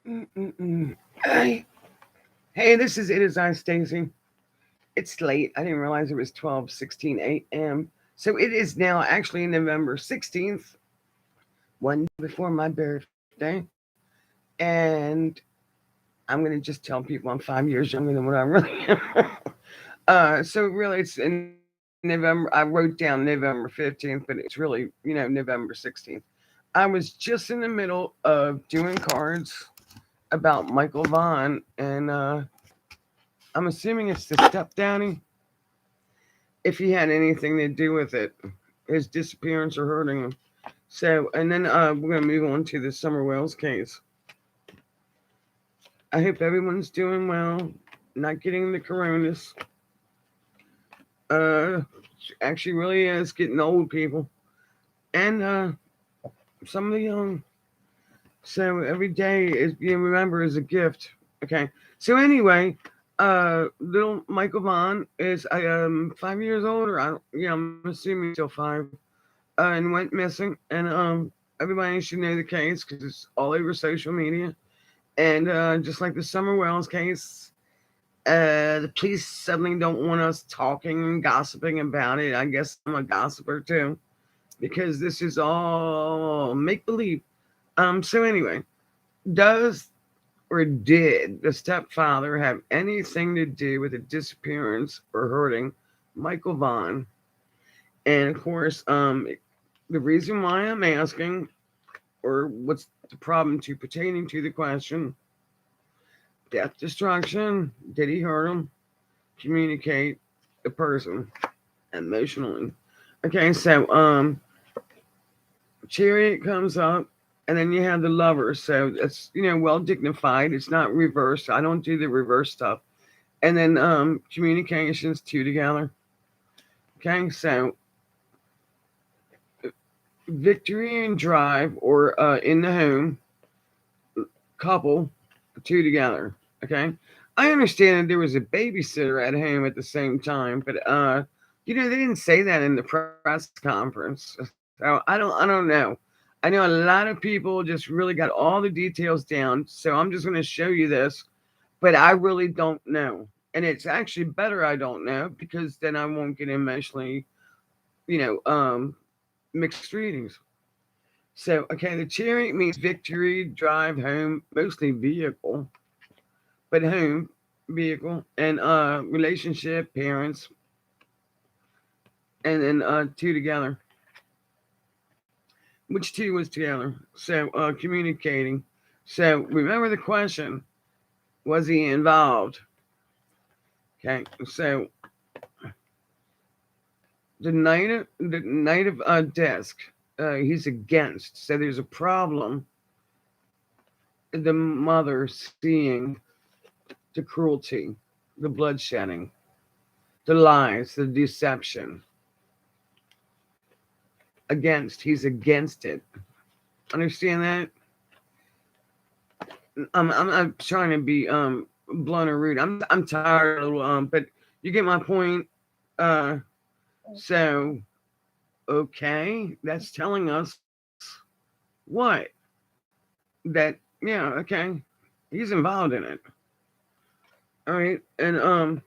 Hey, hey, this is Itisistacy. It's late. I didn't realize it was 12:16 a.m. So it is now actually November 16th, one day before my birthday. And I'm going to just tell people I'm 5 years younger than what I really am. So really, it's in November. I wrote down November 15th, but it's really, November 16th. I was just in the middle of doing cards about Michael Vaughn, and I'm assuming it's the step daddy. If he had anything to do with it, his disappearance or hurting him. So, and then we're gonna move on to the Summer Wells case. I hope everyone's doing well, not getting the coronas. Uh, actually, really is getting old people and some of the young. So every day is you remember is a gift. Okay. So anyway, little Michael Vaughn is 5 years old, or I don't, yeah, I'm assuming he's still five, and went missing. And everybody should know the case because it's all over social media. And just like the Summer Wells case, the police suddenly don't want us talking and gossiping about it. I guess I'm a gossiper too because this is all make believe. So anyway, does or did the stepfather have anything to do with the disappearance or hurting Michael Vaughn? And of course, the reason why I'm asking, or what's the problem to pertaining to the question, death, destruction, did he hurt him? Communicate the person emotionally. Okay, so chariot comes up, and then you have the lover. So it's well dignified. It's not reversed. I don't do the reverse stuff. And then communications two together. Okay, so victory and drive, or in the home, couple, two together. Okay, I understand that there was a babysitter at home at the same time, but they didn't say that in the press conference. So I don't know. I know a lot of people just really got all the details down, so I'm just going to show you this, but I really don't know. And it's actually better I don't know because then I won't get emotionally, you know, um, mixed readings. So, okay, the chariot means victory, drive, home, mostly vehicle, but home, vehicle, and relationship, parents, and then two together. Which two was together? So, communicating. So, remember the question: was he involved? Okay, so the knight of desk, he's against. So there's a problem. The mother seeing the cruelty, the bloodshedding, the lies, the deception. Against, he's against it. Understand that? I'm not trying to be blunt or rude. I'm tired a little but you get my point. Uh, so okay, that's telling us what that okay, he's involved in it. All right, and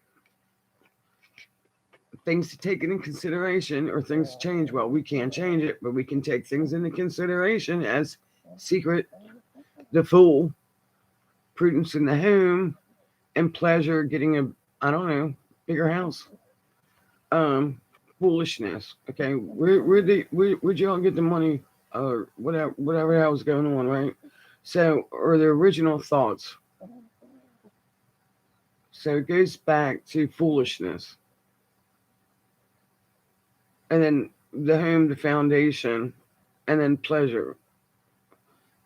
things to take into consideration, or things change. Well, we can't change it, but we can take things into consideration as secret, the fool, prudence in the home, and pleasure getting a, I don't know, bigger house. Um, Foolishness. Okay, where'd y'all get the money, or whatever the hell's going on, right? So, or the original thoughts. So it goes back to foolishness, and then the home, the foundation, and then pleasure,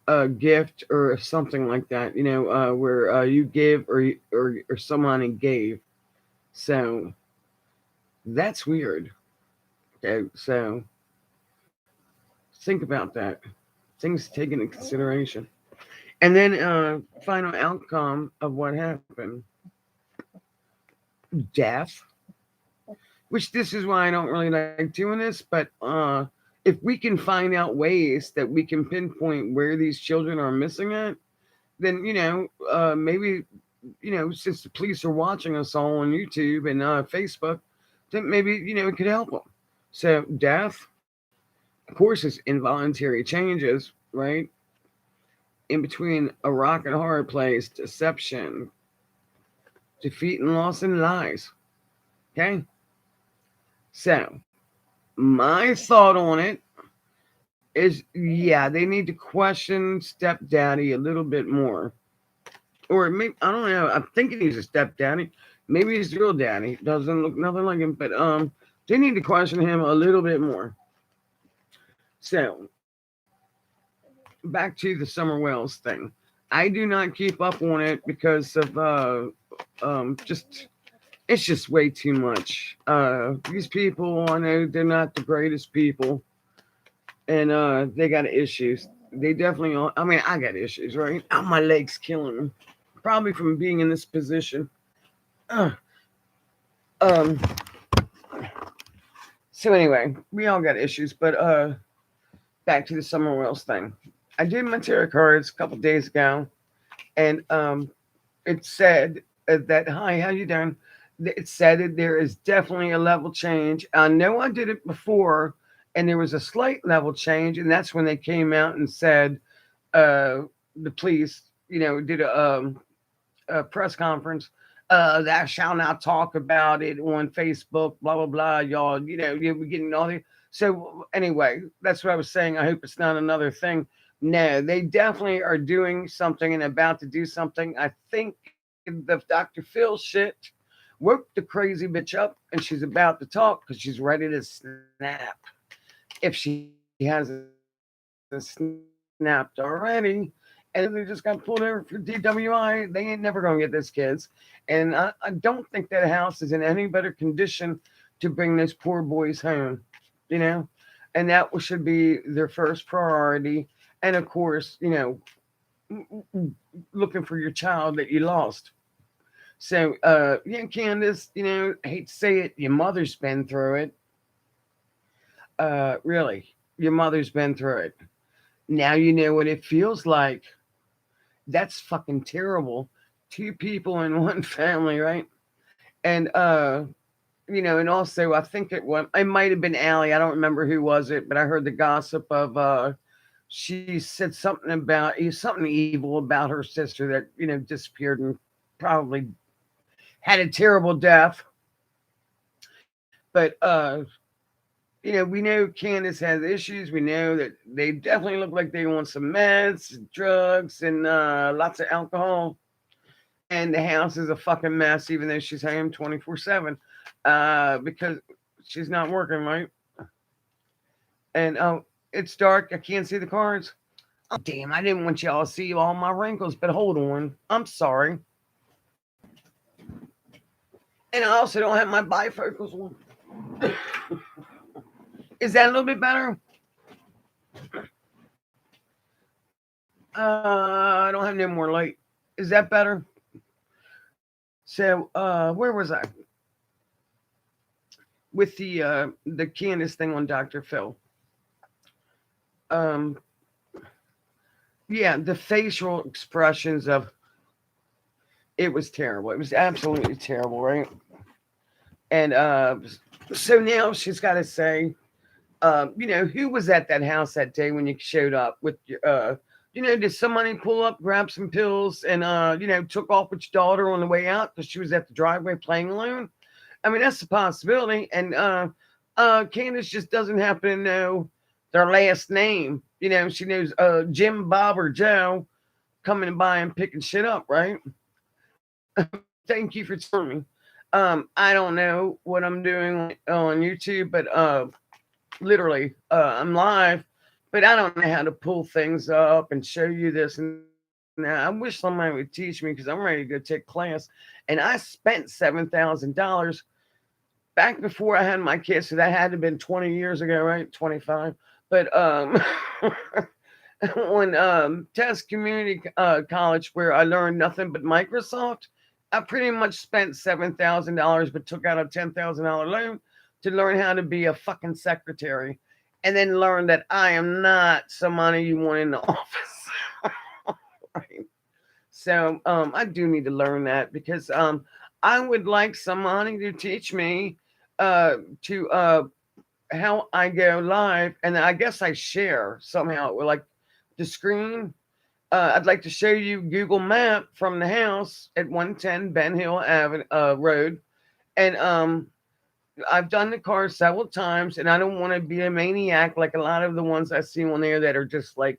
a gift or something like that. Where you give, or someone gave. So that's weird. Okay, so think about that. Things taken into consideration, and then final outcome of what happened: death. Which this is why I don't really like doing this, but if we can find out ways that we can pinpoint where these children are missing at, then maybe since the police are watching us all on YouTube and Facebook, then maybe it could help them. So death, of course, is involuntary changes, right? In between a rock and hard place, deception, defeat and loss and lies. Okay, so my thought on it is, yeah, they need to question stepdaddy a little bit more. Or maybe, I don't know. I'm thinking he's a stepdaddy. Maybe he's the real daddy. Doesn't look nothing like him, but they need to question him a little bit more. So back to the Summer Wells thing. I do not keep up on it because of just it's just way too much. These people, I know they're not the greatest people, and they got issues. They definitely. I mean, I got issues, right? Oh, my legs killing me, probably from being in this position. Uh, um. So anyway, we all got issues, but back to the Summer Wells thing. I did my tarot cards a couple days ago, and it said that, hi, how you doing? It said that there is definitely a level change. I know I did it before, and there was a slight level change, and that's when they came out and said the police, did a press conference. Thou shall not talk about it on Facebook, blah blah blah. Y'all, you're getting all the. So anyway, that's what I was saying. I hope it's not another thing. No, they definitely are doing something and about to do something. I think the Dr. Phil shit woke the crazy bitch up, and she's about to talk because she's ready to snap. If she hasn't snapped already, and then they just got pulled over for DWI, they ain't never gonna get this, kids. And I don't think that house is in any better condition to bring those poor boys home, you know, and that should be their first priority. And of course, looking for your child that you lost. So, yeah, Candace, I hate to say it, your mother's been through it. Really, your mother's been through it. Now you know what it feels like. That's fucking terrible. Two people in one family, right? And and also I think it might have been Allie. I don't remember who was it, but I heard the gossip of she said something about something evil about her sister that disappeared and probably had a terrible death. But we know Candace has issues. We know that they definitely look like they want some meds, drugs, and lots of alcohol. And the house is a fucking mess, even though she's home 24/7, because she's not working right. And it's dark. I can't see the cards. Oh damn! I didn't want y'all to see all my wrinkles, but hold on. I'm sorry. And I also don't have my bifocals on. Is that a little bit better? I don't have no more light. Is that better? So, where was I with the Candace thing on Dr. Phil? Um, yeah, the facial expressions of it was terrible. It was absolutely terrible, right? And so now she's got to say, who was at that house that day when you showed up with your, did somebody pull up, grab some pills, and took off with your daughter on the way out because she was at the driveway playing alone? I mean, that's a possibility. And Candace just doesn't happen to know their last name. She knows Jim, Bob, or Joe coming by and picking shit up, right? Thank you for telling me. I don't know what I'm doing on YouTube, but literally, I'm live, but I don't know how to pull things up and show you this and that. I wish somebody would teach me because I'm ready to go take class. And I spent $7,000 back before I had my kids, so that had to have been 20 years ago, right? 25. But on Test Community College, where I learned nothing but Microsoft, I pretty much spent $7,000, but took out a $10,000 loan to learn how to be a fucking secretary, and then learn that I am not somebody you want in the office. Right? So I do need to learn that because I would like somebody to teach me uh, to how I go live, and I guess I share somehow like the screen. I'd like to show you Google Map from the house at 110 Ben Hill Avenue Road, and I've done the car several times, and I don't want to be a maniac like a lot of the ones I see on there that are just like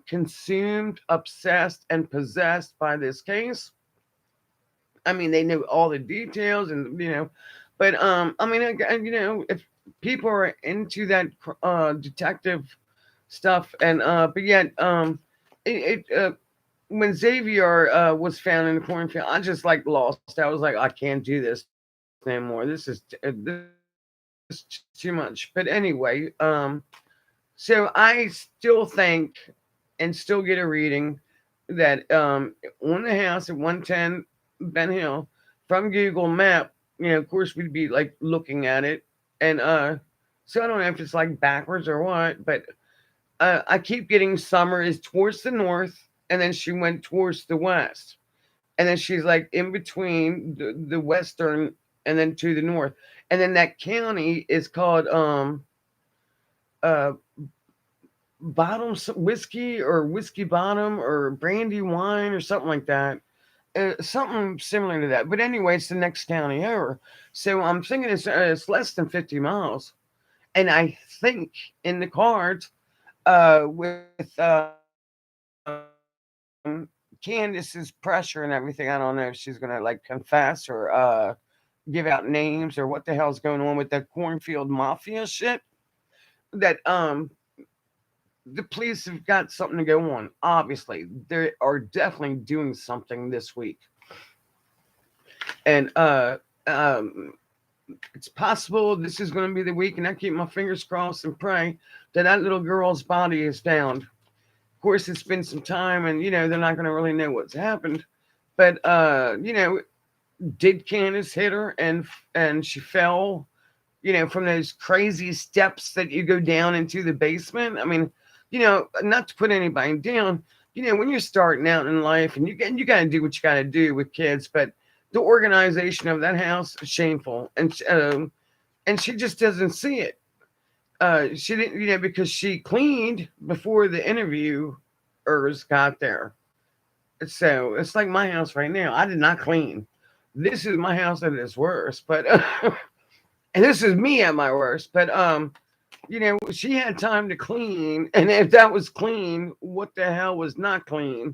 consumed, obsessed, and possessed by this case. I mean, they know all the details, and but I mean, if people are into that detective stuff, and but yet, when Xavier was found in the cornfield, I just like lost. I was like, I can't do this anymore. This is too much. But anyway, so I still think and still get a reading that on the house at 110 Ben Hill from Google Map, of course we'd be like looking at it, and so I don't know if it's like backwards or what, but I keep getting Summer is towards the north, and then she went towards the west, and then she's like in between the western and then to the north, and then that county is called uh bottom whiskey or whiskey bottom or brandy wine or something like that, something similar to that. But anyway, it's the next county over, so I'm thinking it's less than 50 miles, and I think in the cards with Candace's pressure and everything. I don't know if she's gonna like confess or give out names or what the hell's going on with that cornfield mafia shit. That the police have got something to go on. Obviously, they are definitely doing something this week, and it's possible this is going to be the week. And I keep my fingers crossed and pray that that little girl's body is found. Of course, it's been some time, and they're not going to really know what's happened. But did Candace hit her and she fell? From those crazy steps that you go down into the basement. I mean, not to put anybody down. When you're starting out in life, and you got to do what you got to do with kids, but the organization of that house is shameful, and she just doesn't see it. She didn't, because she cleaned before the interviewers got there. So it's like my house right now. I did not clean. This is my house at its worst, but and this is me at my worst. But she had time to clean, and if that was clean, what the hell was not clean?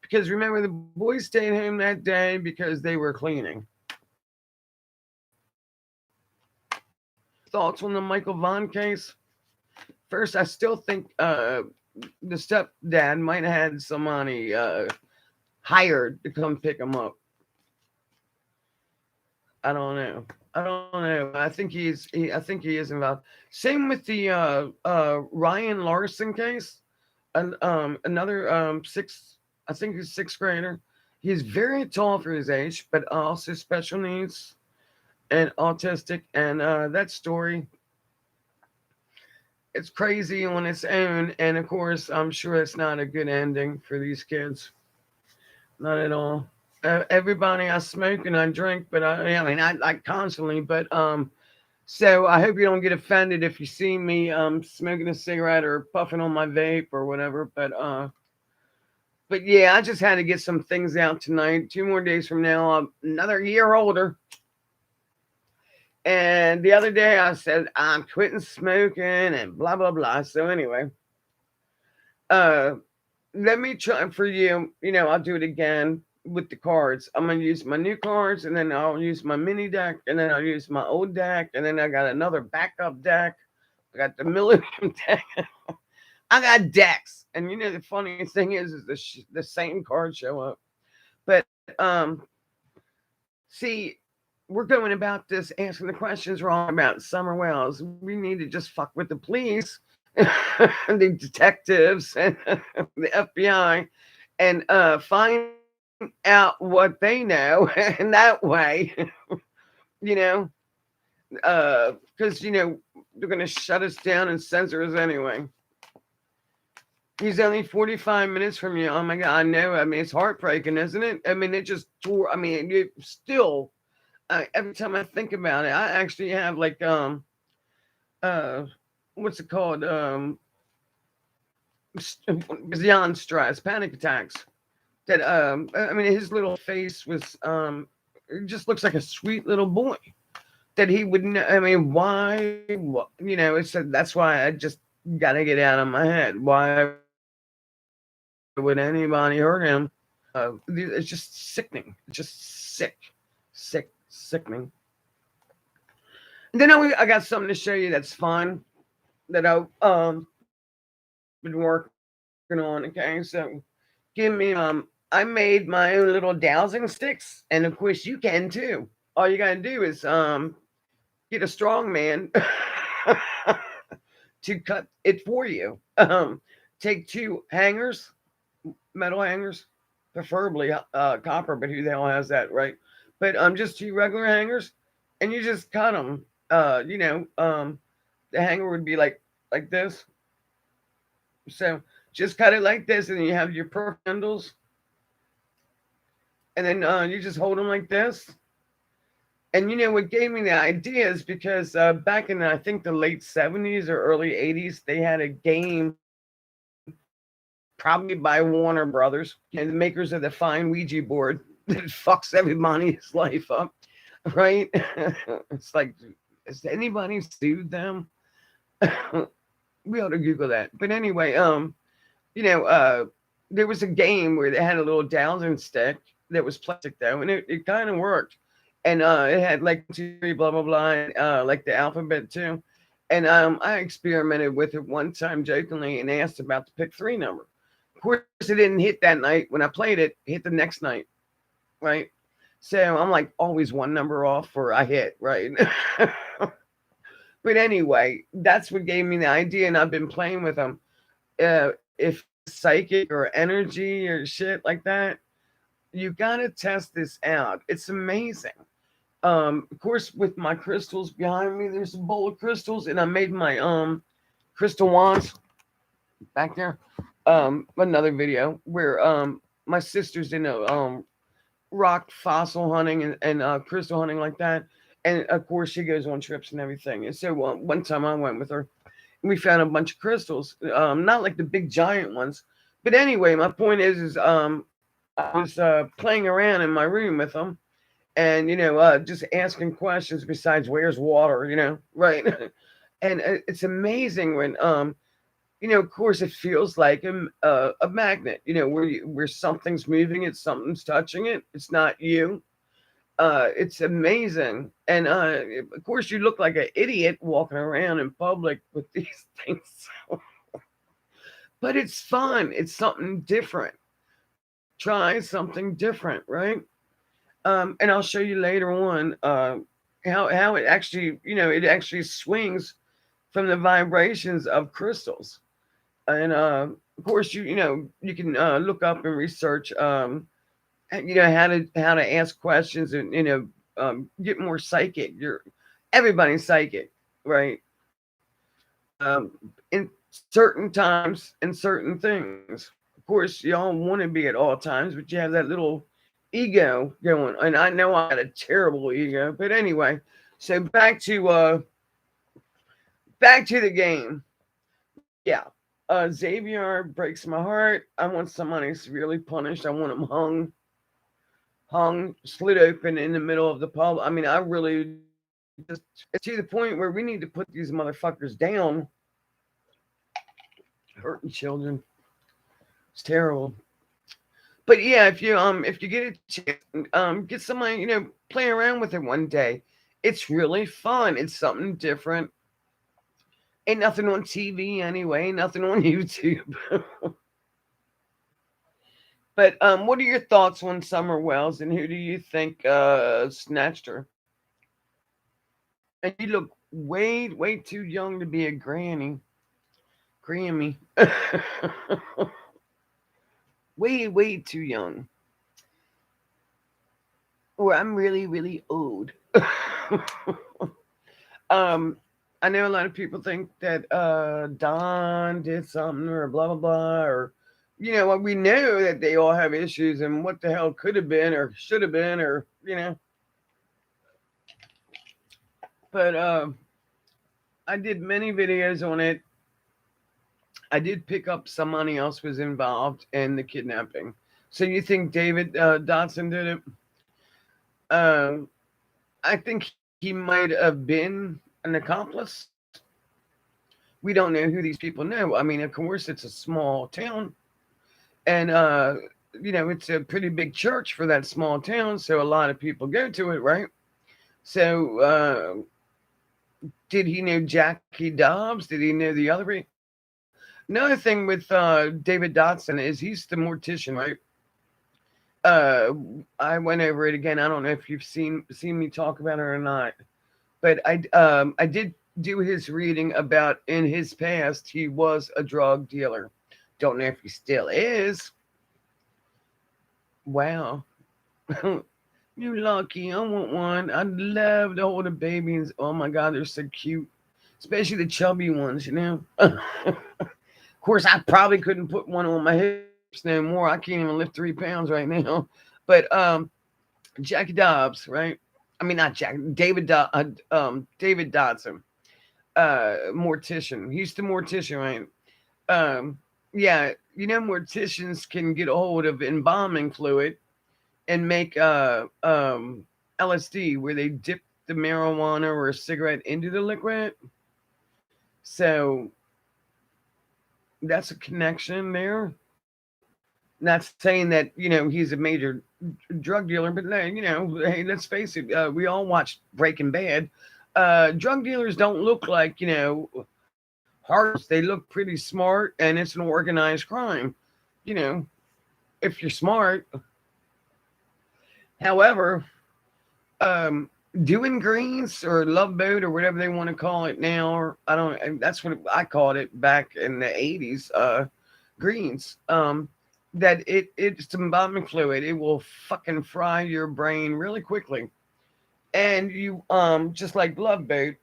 Because remember, the boys stayed home that day because they were cleaning. Thoughts on the Michael Vaughn case? First, I still think the stepdad might have had somebody hired to come pick him up. I don't know. I don't know. I think he is involved. Same with the Ryan Larson case. And another I think he's sixth grader. He's very tall for his age, but also special needs and autistic. And that story, it's crazy on its own. And of course, I'm sure it's not a good ending for these kids. Not at all. Everybody, I smoke and I drink, but I mean, I like constantly, but so I hope you don't get offended if you see me smoking a cigarette or puffing on my vape or whatever. But yeah, I just had to get some things out tonight. 2 more days from now, I'm another year older. And the other day I said I'm quitting smoking and blah blah blah. So anyway, uh, let me try for you. I'll do it again with the cards. I'm gonna use my new cards, and then I'll use my mini deck, and then I'll use my old deck, and then I got another backup deck. I got the Millennium deck. I got decks, and the funniest thing is the same cards show up. But see, we're going about this asking the questions wrong about Summer Wells. We need to just fuck with the police, the detectives, and the FBI, and find out what they know, and that way, you know, because they're gonna shut us down and censor us anyway. He's only 45 minutes from you. Oh my God, I know. I mean, it's heartbreaking, isn't it? I mean, it just tore. I mean, it still, every time I think about it, I actually have like, uh, what's it called? Beyond stress, panic attacks. That, I mean, his little face was, it just looks like a sweet little boy. That he wouldn't, I mean, why, it's, that's why I just got to get out of my head. Why would anybody hurt him? It's just sickening. It's just sickening. And then I got something to show you that's fun that I been working on. Okay, so give me I made my own little dowsing sticks, and of course you can too. All you gotta do is get a strong man to cut it for you. Take two hangers, metal hangers, preferably copper, but who the hell has that, right? But just two regular hangers, and you just cut them. The hanger would be like this. So just cut it like this, and then you have your perf handles, and then you just hold them like this. And what gave me the idea is because back in I think the late 70s or early 80s, they had a game, probably by Warner Brothers, the makers of the fine Ouija board that fucks everybody's life up, right? It's like, has anybody sued them? We ought to Google that. But anyway, you know, uh, there was a game where they had a little dowsing stick that was plastic though, and it kind of worked. And it had like 1, 2, 3, blah blah blah, and, like the alphabet too. And I experimented with it one time jokingly and asked about the pick three number. Of course, it didn't hit that night when I played it. It hit the next night, right? So I'm like always one number off for I hit, right? But anyway, that's what gave me the idea, and I've been playing with them. If you're psychic or energy or shit like that, you gotta test this out. It's amazing. Of course, with my crystals behind me, there's a bowl of crystals, and I made my crystal wands back there. Another video where my sister's into rock fossil hunting and crystal hunting like that. And of course, she goes on trips and everything. And so one time I went with her, and we found a bunch of crystals, not like the big giant ones, but anyway, my point is I was playing around in my room with them, and just asking questions besides where's water, right? And it's amazing when of course, it feels like a magnet, where something's moving it, something's touching it. It's not you. It's amazing. And of course, you look like an idiot walking around in public with these things. But it's fun. It's something different. Try something different, right? And I'll show you later on how it actually, it actually swings from the vibrations of crystals. And of course, you can look up and research, how to ask questions and get more psychic. Everybody's psychic, right? In certain times and certain things. Of course, y'all want to be at all times, but you have that little ego going. And I know I got a terrible ego, but anyway. So back to the game. Yeah. Xavier breaks my heart. I want somebody severely punished. I want him hung, slit open in the middle of the pub. I mean, I really just, it's to the point where we need to put these motherfuckers down. Hurting children. It's terrible. But yeah, if you get a chance, get somebody, play around with it one day. It's really fun. It's something different. Ain't nothing on TV anyway, nothing on YouTube. But what are your thoughts on Summer Wells, and who do you think snatched her? And you look way too young to be a Grammy. Way too young. Or I'm really old. um, I know a lot of people think that Don did something or blah blah blah, or what, we know that they all have issues and what the hell could have been or should have been, or but I did many videos on it. I did pick up somebody else was involved in the kidnapping. So you think David Dotson did it? Um, I think he might have been an accomplice. We don't know who these people know. I mean, of course, it's a small town, and it's a pretty big church for that small town, so a lot of people go to it, right? So, did he know Jackie Dobbs? Did he know the other? Another thing with David Dotson is he's the mortician, right? Uh, I went over it again. I don't know if you've seen me talk about it or not, but I did do his reading about in his past he was a drug dealer. Don't know if he still is. Wow. You lucky. I want one. I'd love to hold a baby. Oh my God, they're so cute. Especially the chubby ones. Of course, I probably couldn't put one on my hips no more. I can't even lift 3 pounds right now. But Jackie Dobbs, right? I mean, not Jack. David Dodson, mortician. He's the mortician, right? Um, yeah, morticians can get a hold of embalming fluid and make LSD where they dip the marijuana or a cigarette into the liquid. So that's a connection there. Not saying that he's a major drug dealer, but hey, let's face it. We all watched Breaking Bad. Drug dealers don't look like hard. They look pretty smart, and it's an organized crime. You know, if you're smart. However, um, doing greens or love boat or whatever they want to call it now, or I don't. That's what I called it back in the '80s. Greens. That it's embalming fluid. It will fucking fry your brain really quickly, and you just like love boat.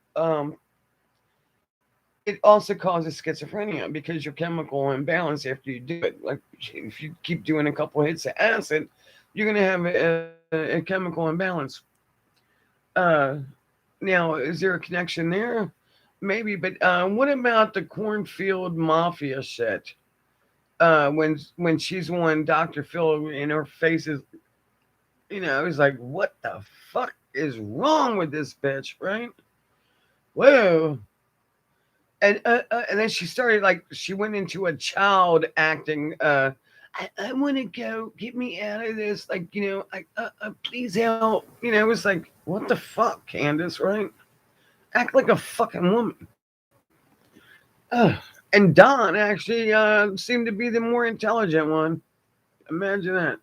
It also causes schizophrenia because your chemical imbalance after you do it. Like if you keep doing a couple hits of acid, you're gonna have a chemical imbalance. Uh, Now, is there a connection there? Maybe, but what about the cornfield mafia shit? When she's on Dr. Phil and her face is, it's like, what the fuck is wrong with this bitch, right? Whoa. And then she started like she went into a child acting. I want to go. Get me out of this. Like please help. It was like what the fuck, Candace, right? Act like a fucking woman. Ugh. And Don actually seemed to be the more intelligent one. Imagine that.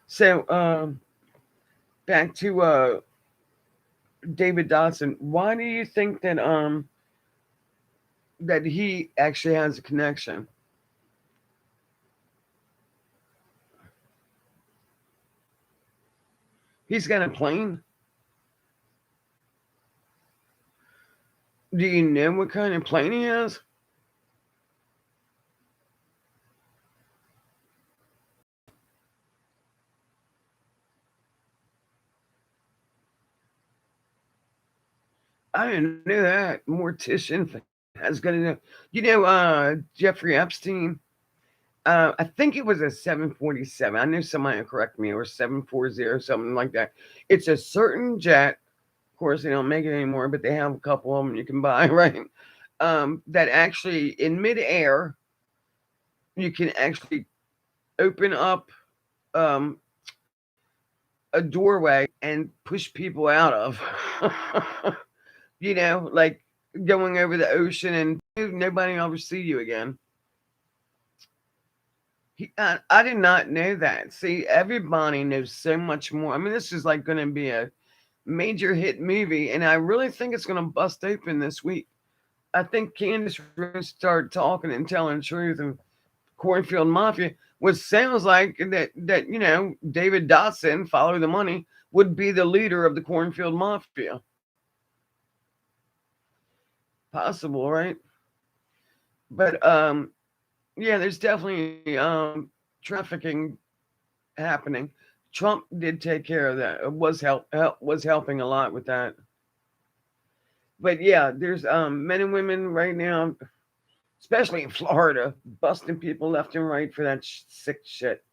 So back to David Dodson. Why do you think that he actually has a connection? He's got a plane. Do you know what kind of plane he has? I didn't know that. Mortician has got to know. Jeffrey Epstein. I think it was a 747. I knew somebody would correct me, or 740, something like that. It's a certain jet. Of course, they don't make it anymore, but they have a couple of them you can buy, right? That actually in midair you can actually open up um, a doorway and push people out of. Like going over the ocean and nobody will ever see you again. I did not know that. See, everybody knows so much more. I mean, this is like going to be a major hit movie, and I really think it's going to bust open this week. I think Candace really started talking and telling the truth, and Cornfield Mafia, which sounds like that David Dotson, follow the money, would be the leader of the cornfield mafia. Possible, right? But yeah, there's definitely trafficking happening. Trump did take care of that. It was helping a lot with that. But yeah, there's men and women right now, especially in Florida, busting people left and right for that sick shit.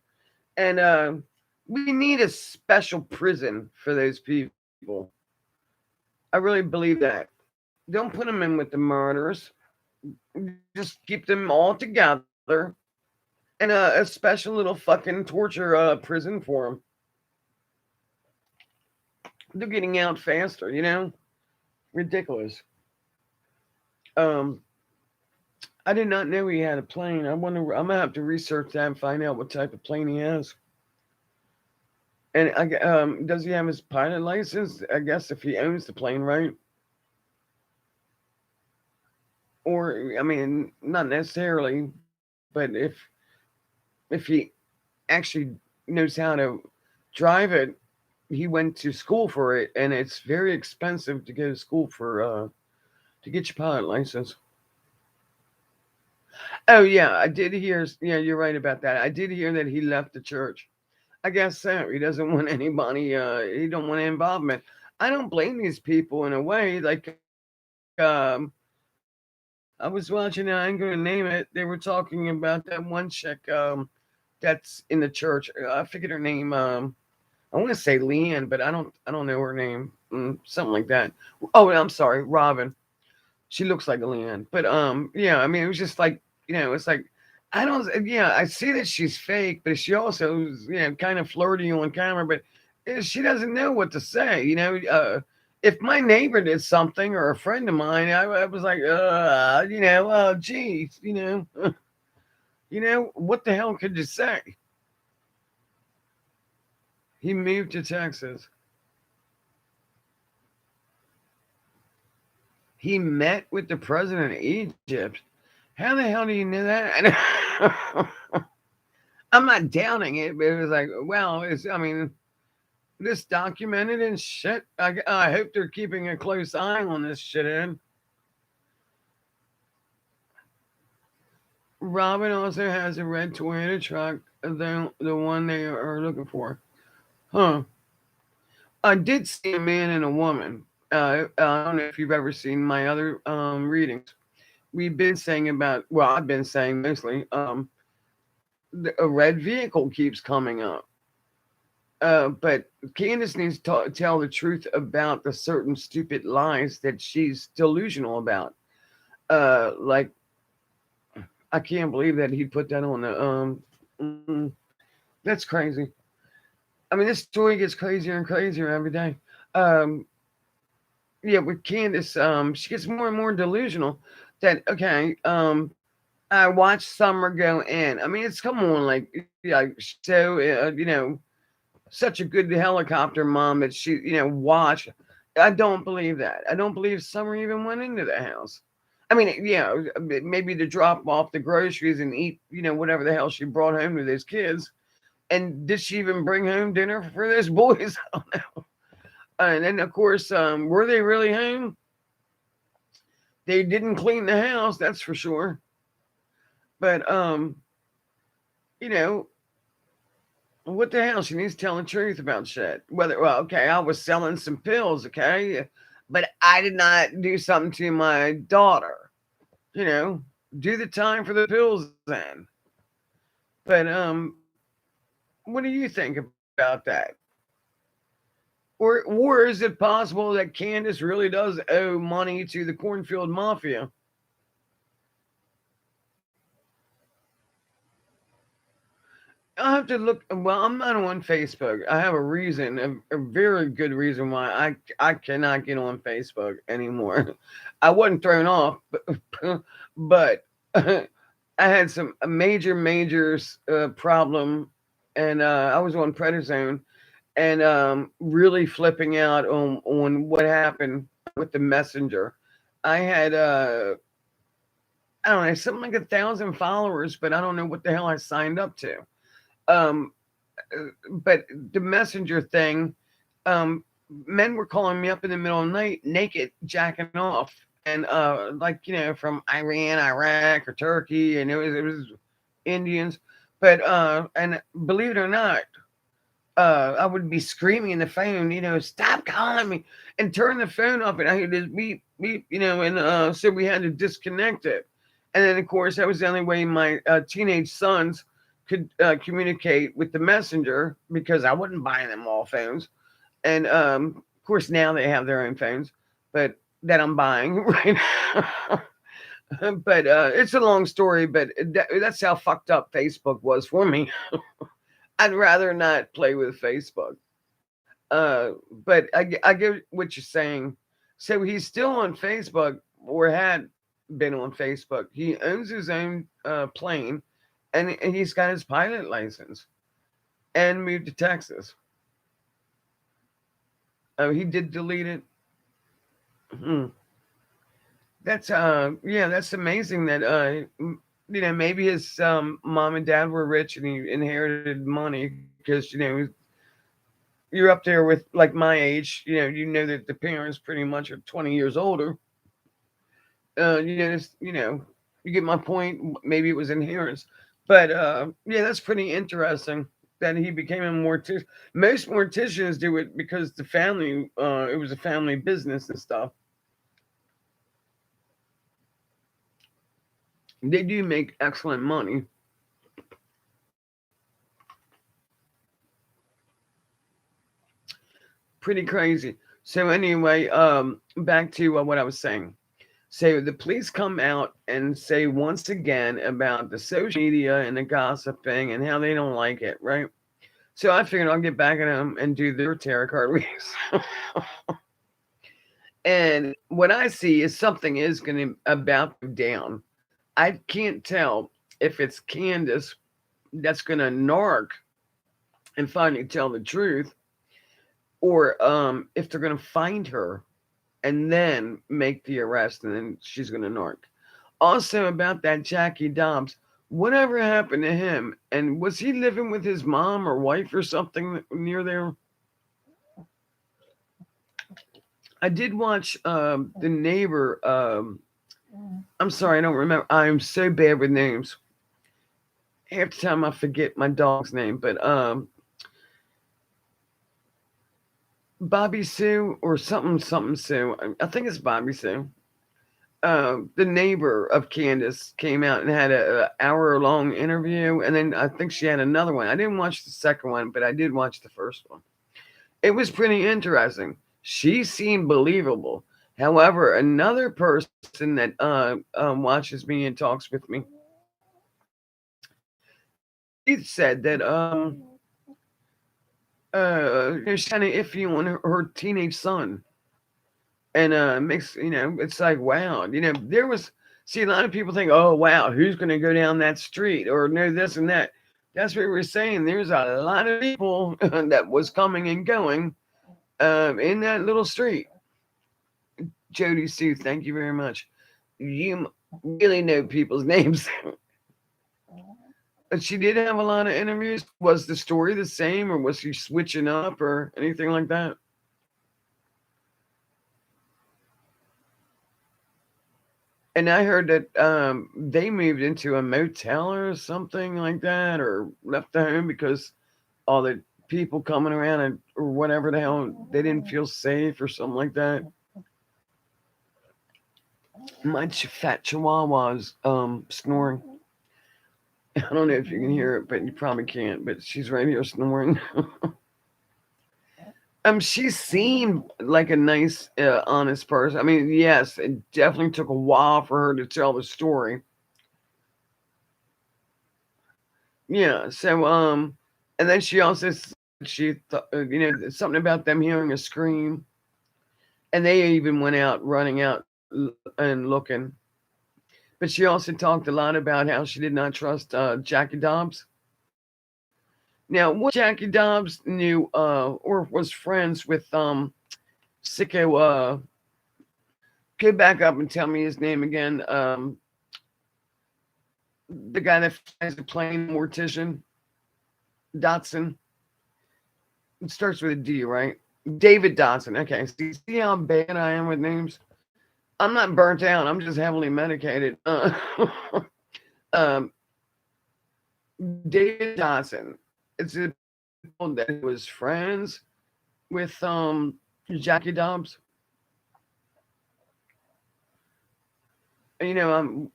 And we need a special prison for those people. I really believe that. Don't put them in with the murderers. Just keep them all together and a special little fucking torture prison for them. They're getting out faster, you know? Ridiculous. Um, I did not know he had a plane. I wonder. I'm gonna have to research that and find out what type of plane he has. And does he have his pilot license? I guess if he owns the plane, right? Or I mean, not necessarily, but if he actually knows how to drive it, he went to school for it, and it's very expensive to go to school for to get your pilot license. Oh yeah, I did hear. Yeah, you're right about that. I did hear that he left the church. I guess so. He doesn't want anybody. He don't want involvement. I don't blame these people in a way. Like, I was watching. I ain't gonna name it. They were talking about that one chick. That's in the church. I forget her name. I want to say Leanne, but I don't know her name. Something like that. Oh, I'm sorry, Robin. She looks like a Leanne, but yeah. I mean, it was just like it's like I don't. Yeah, I see that she's fake, but she also is, kind of flirty on camera, but she doesn't know what to say. If my neighbor did something or a friend of mine, I was like, oh, geez, what the hell could you say? He moved to Texas. He met with the president of Egypt. How the hell do you know that? I'm not doubting it, but it was like, well, I mean, this documented and shit. I hope they're keeping a close eye on this shit. In Robin also has a red Toyota truck, the one they are looking for. Huh. I did see a man and a woman. I don't know if you've ever seen my other readings. We've been saying about, well, I've been saying mostly, a red vehicle keeps coming up. But Candace needs to tell the truth about the certain stupid lies that she's delusional about. Like I can't believe that he put that on the. That's crazy. I mean, this story gets crazier and crazier every day. Um, yeah, with Candace, she gets more and more delusional. That okay, I watched Summer go in. I mean, it's come on, like so, such a good helicopter mom that she, watched. I don't believe that. I don't believe Summer even went into the house. I mean, yeah, maybe to drop off the groceries and eat, whatever the hell she brought home to those kids. And did she even bring home dinner for those boys? I don't know. And then, of course, were they really home? They didn't clean the house, that's for sure. But, you know, what the hell? She needs to tell the truth about shit. Whether, well, okay, I was selling some pills, okay, but I did not do something to my daughter. You know, do the time for the pills then. But what do you think about that? Or is it possible that Candace really does owe money to the cornfield mafia? I have to look. Well, I'm not on Facebook. I have a reason, a very good reason why I cannot get on Facebook anymore. I wasn't thrown off, but I had some a major problem, and I was on prednisone and really flipping out on what happened with the messenger. I had I don't know something like 1,000 followers, but I don't know what the hell I signed up to. Um, but the messenger thing, um, men were calling me up in the middle of the night, naked, jacking off, and like from Iran, Iraq, or Turkey, and it was Indians, but and believe it or not, I would be screaming in the phone, stop calling me, and turn the phone off, and I hear this beep, beep, and so we had to disconnect it. And then, of course, that was the only way my teenage sons could communicate with the messenger because I wouldn't buy them all phones. And of course, now they have their own phones, but that I'm buying right now. But it's a long story, but that's how fucked up Facebook was for me. I'd rather not play with Facebook. Uh, but I get what you're saying. So he's still on Facebook, or had been on Facebook. He owns his own plane, and he's got his pilot license, and moved to Texas. He did delete it. Hmm. That's yeah, that's amazing that maybe his mom and dad were rich and he inherited money because you're up there with like my age, that the parents pretty much are 20 years older. You get my point. Maybe it was inheritance, but yeah, that's pretty interesting that he became a mortician. Most morticians do it because the family, it was a family business and stuff. They do make excellent money. Pretty crazy. So anyway, back to what I was saying. So the police come out and say once again about the social media and the gossiping and how they don't like it, right? So I figured I'll get back at them and do their tarot card readings. And what I see is something is going to about to go down. I can't tell if it's Candace that's going to narc and finally tell the truth, or if they're going to find her and then make the arrest, and then she's going to narc. Also, about that Jackie Dobbs, whatever happened to him? And was he living with his mom or wife or something near there? I did watch the neighbor. I'm sorry, I don't remember. I'm so bad with names. Half the time I forget my dog's name, but Bobby Sue or something something Sue. I think it's Bobby Sue. The neighbor of Candace came out and had a hour-long interview, and then I think she had another one. I didn't watch the second one, but I did watch the first one. It was pretty interesting. She seemed believable. However, another person that watches me and talks with me, she said that she's kind of iffy on her teenage son, and makes it's like wow, there was, see, a lot of people think, oh wow, who's going to go down that street or know this and that. That's what we're saying. There's a lot of people that was coming and going in that little street. Jody Sue, thank you very much. You really know people's names. But she did have a lot of interviews. Was the story the same, or was she switching up, or anything like that? And I heard that they moved into a motel or something like that, or left the home because all the people coming around, and or whatever the hell, they didn't feel safe or something like that. My fat chihuahua's snoring. I don't know if you can hear it, but you probably can't. But she's right here snoring. She seemed like a nice, honest person. I mean, yes, it definitely took a while for her to tell the story. Yeah. So, and then she also said she thought, something about them hearing a scream, and they even went out, running out and looking. But she also talked a lot about how she did not trust Jackie Dobbs. Now, what Jackie Dobbs knew or was friends with Sicko, go back up and tell me his name again. The guy that flies the plane, mortician, Dotson. It starts with a D, right? David Dodson. Okay, see how bad I am with names? I'm not burnt out. I'm just heavily medicated. Um, David Dodson. It's a people that was friends with Jackie Dobbs. And,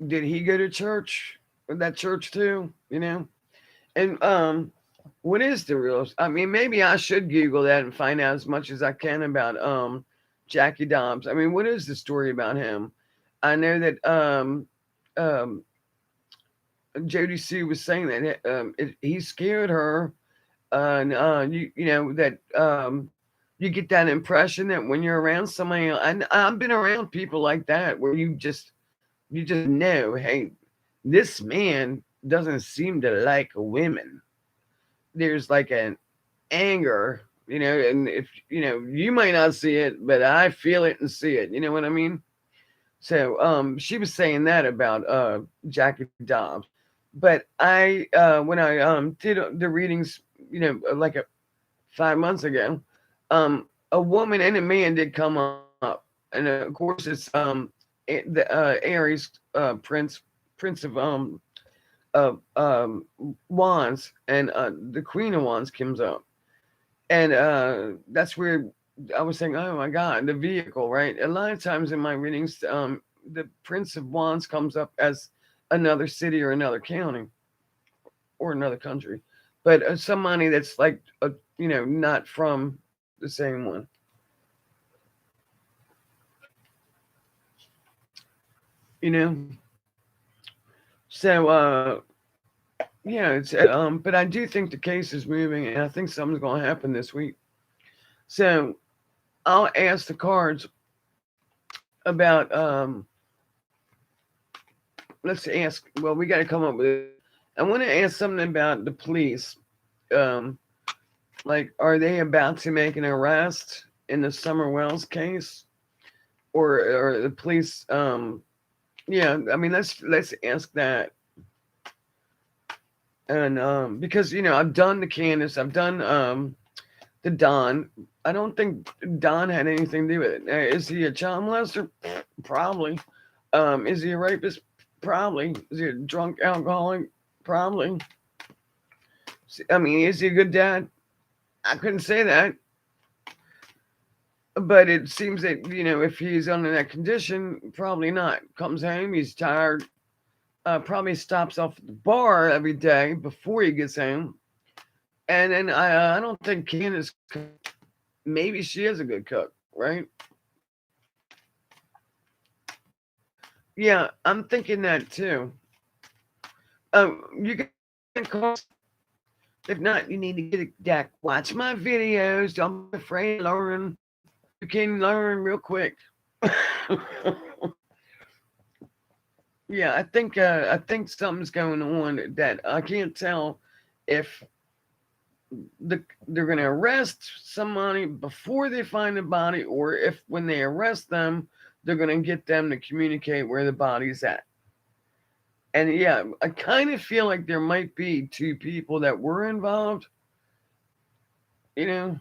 did he go to church? That church too? And what is the real? I mean, maybe I should Google that and find out as much as I can about Jackie Dobbs. I mean, what is the story about him? I know that um, Jody Sue was saying that he scared her, and that you get that impression that when you're around somebody, and I've been around people like that where you just know, hey, this man doesn't seem to like women. There's like an anger, and if you might not see it, but I feel it and see it. You know what I mean? So she was saying that about Jackie Dobbs. But I when I did the readings, like 5 months ago, a woman and a man did come up, and of course it's the Aries prince of wands, and the queen of wands comes up, and that's where I was saying, oh my god, the vehicle, right? A lot of times in my readings, the prince of wands comes up as another city or another county or another country, but somebody that's like not from the same one. you know so yeah, it's but I do think the case is moving, and I think something's going to happen this week. So I'll ask the cards about let's ask, well, we got to come up with, I want to ask something about the police. um like, are they about to make an arrest in the Summer Wells case, or the police? Yeah, I mean, let's ask that. And because I've done the Candace, I've done the Don. I don't think Don had anything to do with it. Is he a child molester? Probably. Is he a rapist? Probably. Is he a drunk alcoholic? Probably. I mean, is he a good dad? I couldn't say that. But it seems that, if he's under that condition, probably not. Comes home, he's tired, probably stops off at the bar every day before he gets home. And then I don't think Candace, maybe she is a good cook, right? Yeah, I'm thinking that too. You can call. If not, you need to get a deck. Watch my videos. Don't be afraid to learn. You can learn real quick. Yeah, I think something's going on that I can't tell if they're going to arrest somebody before they find the body, or if when they arrest them, they're going to get them to communicate where the body's at. And yeah, I kind of feel like there might be two people that were involved. You know,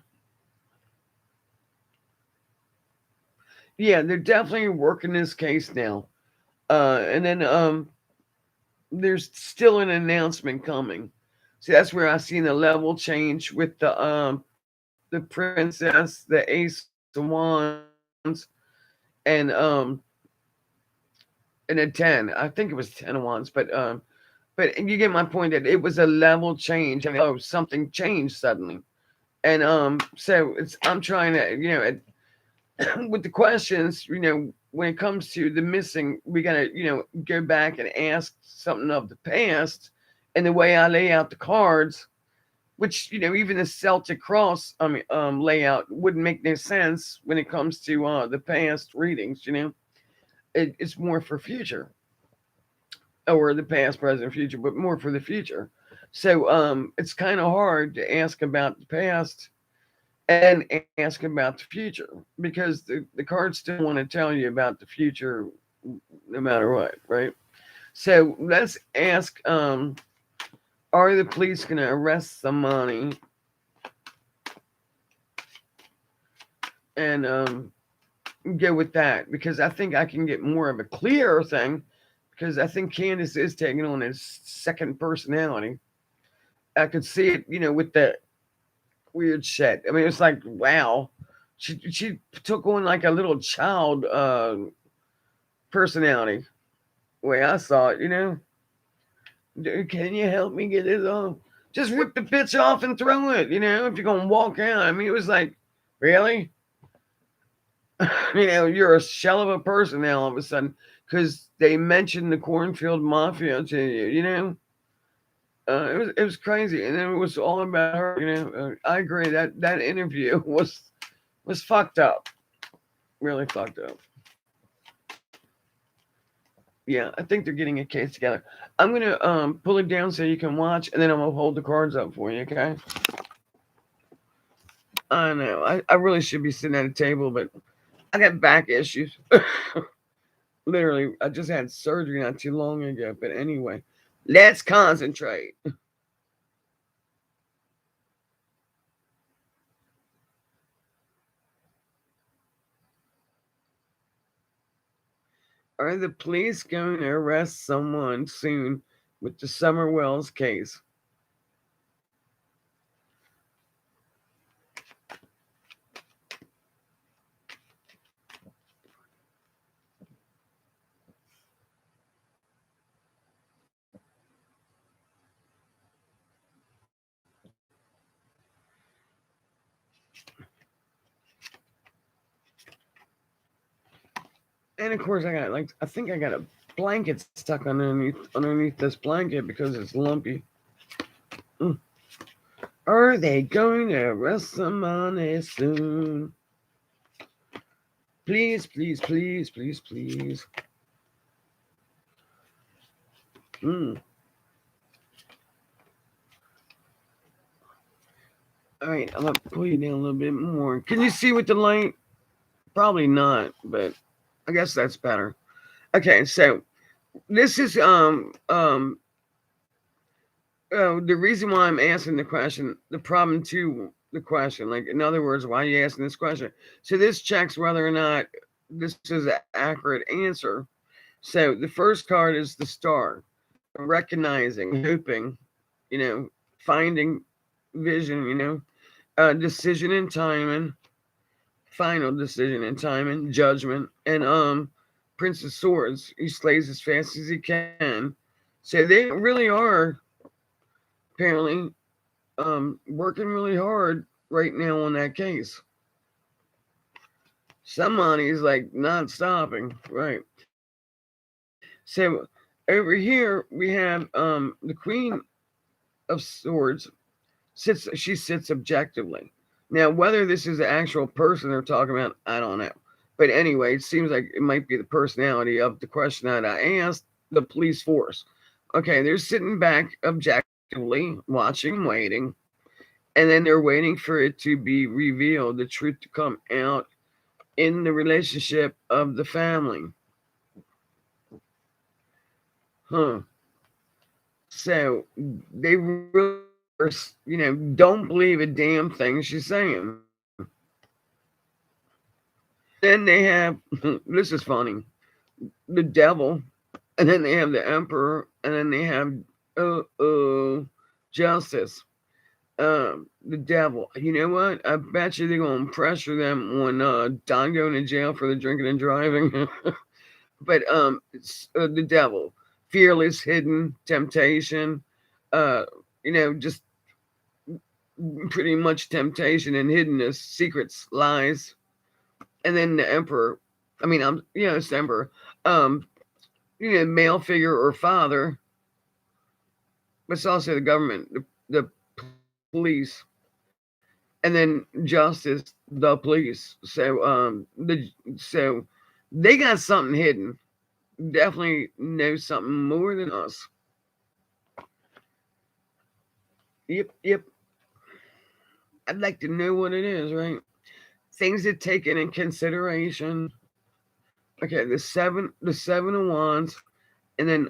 yeah, they're definitely working this case now. And then there's still an announcement coming. See, that's where I seen the level change with the princess, the ace of wands, and a 10. I think it was 10 of wands, but you get my point that it was a level change. I mean, oh, something changed suddenly. And so I'm trying to, with the questions, when it comes to the missing, we gotta, go back and ask something of the past. And the way I lay out the cards, which, even the Celtic cross, layout wouldn't make no sense when it comes to the past readings. It's more for future, or the past, present, future, but more for the future. So it's kind of hard to ask about the past and ask about the future, because the cards still want to tell you about the future no matter what, right? So let's ask, are the police going to arrest somebody and go with that because I think I can get more of a clearer thing because I think Candace is taking on a second personality. I could see it, with the weird shit. I mean, it's like wow, she took on like a little child personality. Way I saw it, Dude, can you help me get this off? Just rip the bitch off and throw it, if you're gonna walk out. I mean, it was like, really? You're a shell of a person now all of a sudden because they mentioned the cornfield mafia to you. It was crazy, and then it was all about her. I agree that interview was fucked up, really fucked up. Yeah, I think they're getting a case together. I'm gonna pull it down so you can watch, and then I'm gonna hold the cards up for you. Okay? I know I really should be sitting at a table, but I got back issues. Literally, I just had surgery not too long ago. But anyway, let's concentrate. Are the police going to arrest someone soon with the Summer Wells case? And of course, I think I got a blanket stuck underneath this blanket because it's lumpy. Mm. Are they going to arrest somebody soon? Please, please, please, please, please. Mm. All right, I'm gonna pull you down a little bit more. Can you see with the light? Probably not, but I guess that's better. Okay, so this is the reason why I'm asking the question, the problem to the question. Like in other words, why are you asking this question? So this checks whether or not this is an accurate answer. So the first card is the star, recognizing, hoping, you know, finding vision, decision and timing, final decision and timing, judgment, and Prince of Swords. He slays as fast as he can. So they really are apparently working really hard right now on that case. Somebody's like not stopping, right? So over here we have the Queen of Swords sits objectively. Now, whether this is the actual person they're talking about, I don't know. But anyway, it seems like it might be the personality of the question that I asked, the police force. Okay, they're sitting back objectively, watching, waiting, and then they're waiting for it to be revealed, the truth to come out in the relationship of the family. Huh. So they really are, don't believe a damn thing she's saying. Then they have this is funny, the devil, and then they have the emperor, and then they have justice. The devil. You know what? I bet you they're gonna pressure them on Don going to jail for the drinking and driving. But it's, the devil, fearless, hidden, temptation. Uh, just pretty much temptation and hiddenness, secrets, lies, and then the emperor. I mean, it's the emperor. Um, male figure or father, but it's also the government, the police, and then justice, the police. So they got something hidden. Definitely know something more than us. Yep, yep. I'd like to know what it is, right? Things that taken in consideration. Okay, the seven of wands, and then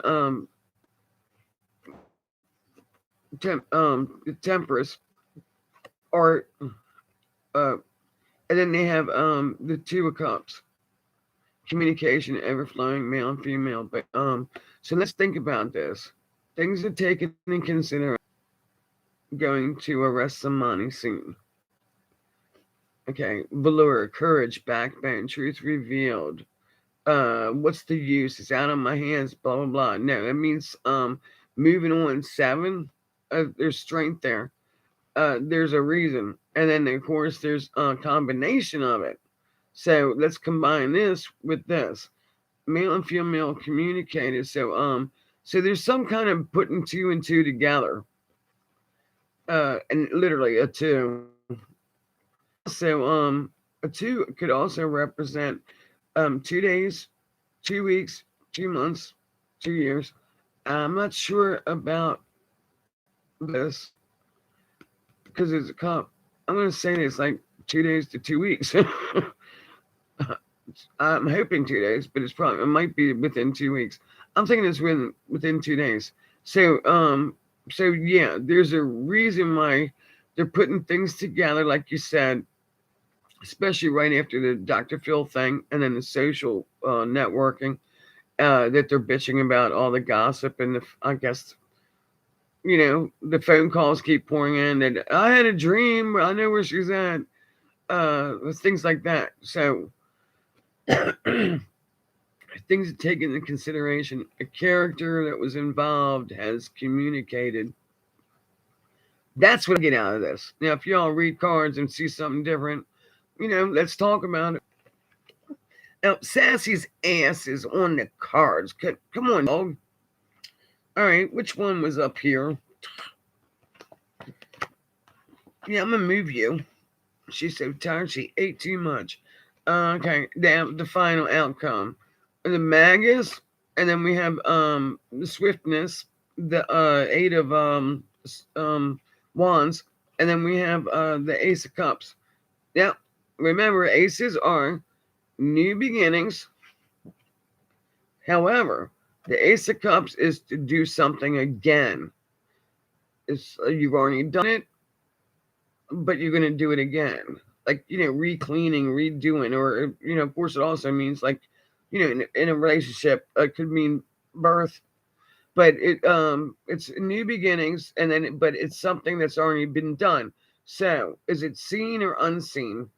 the temperance are uh And then they have the Two of Cups, communication, overflowing, male and female. But so let's think about this. Things are taken in consideration. Going to arrest some money soon. Okay, velour, courage, backbone, truth revealed. What's the use? It's out of my hands. Blah blah blah. No, it means moving on. Seven. There's strength there. There's a reason, and then of course there's a combination of it. So let's combine this with this. Male and female communicated. So there's some kind of putting two and two together. And literally a two. Also, a two could also represent 2 days, 2 weeks, 2 months, 2 years. I'm not sure about this because it's a cup. I'm going to say it's like 2 days to 2 weeks. I'm hoping 2 days, but it might be within 2 weeks. I'm thinking it's within 2 days. So so yeah, there's a reason why they're putting things together, like you said, especially right after the Dr. Phil thing, and then the social networking that they're bitching about all the gossip and I guess the phone calls keep pouring in that I had a dream, I know where she's at, things like that. So things to take into consideration. A character that was involved has communicated. That's what I get out of this. Now, if y'all read cards and see something different, let's talk about it. Now, Sassy's ass is on the cards. Come on, dog. All right, which one was up here? Yeah, I'm gonna move you. She's so tired. She ate too much. Okay, the final outcome. The Magus, and then we have the Swiftness, the Eight of Wands, and then we have the Ace of Cups. Now, remember, aces are new beginnings. However, the Ace of Cups is to do something again. You've already done it, but you're going to do it again. Like, recleaning, redoing, or, of course, it also means like, in a relationship, it could mean birth, but it's new beginnings, and then, but it's something that's already been done. So, is it seen or unseen?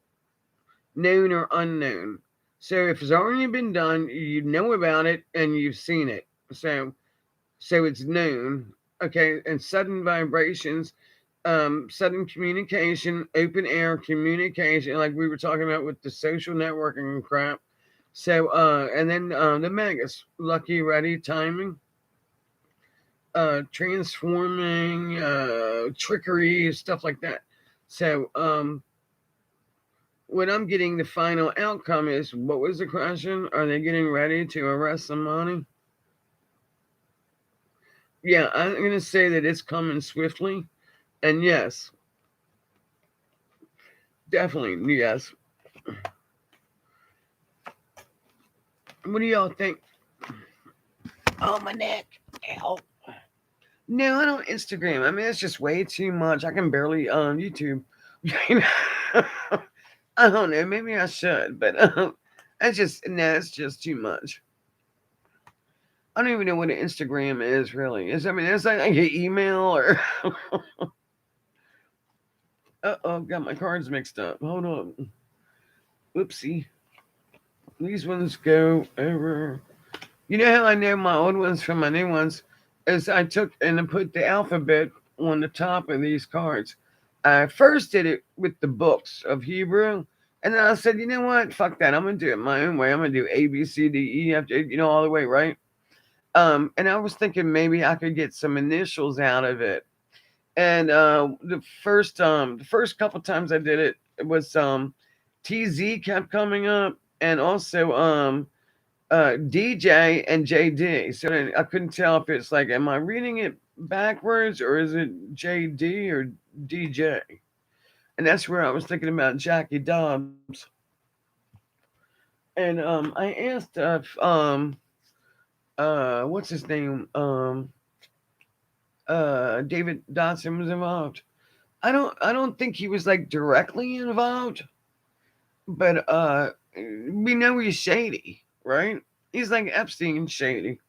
Known or unknown? So, if it's already been done, you know about it and you've seen it. So it's known. Okay, and sudden vibrations, sudden communication, open air communication, like we were talking about with the social networking and crap. So, and then the Magus, lucky, ready, timing, transforming, trickery, stuff like that. So, what I'm getting the final outcome is, what was the question? Are they getting ready to arrest somebody? Yeah, I'm going to say that it's coming swiftly. And yes, definitely, yes. What do y'all think? Oh, my neck. Ow. No, I don't Instagram. I mean, it's just way too much. I can barely on YouTube. I don't know. Maybe I should, but it's just too much. I don't even know what an Instagram is really. I mean, it's like an email or. Uh-oh, got my cards mixed up. Hold on. Whoopsie. These ones go over. You know how I know my old ones from my new ones? Is I took and I put the alphabet on the top of these cards. I first did it with the books of Hebrew, and then I said, you know what? Fuck that. I'm gonna do it my own way. I'm gonna do A B C D E F G, all the way, right? And I was thinking maybe I could get some initials out of it. And the first couple times I did it, it was TZ kept coming up, and also DJ and JD. So then I couldn't tell if it's like, am I reading it backwards or is it JD or DJ? And that's where I was thinking about Jackie Dobbs. And I asked if what's his name, David Dodson was involved. I don't think he was like directly involved, but we know he's shady, right? He's like Epstein shady.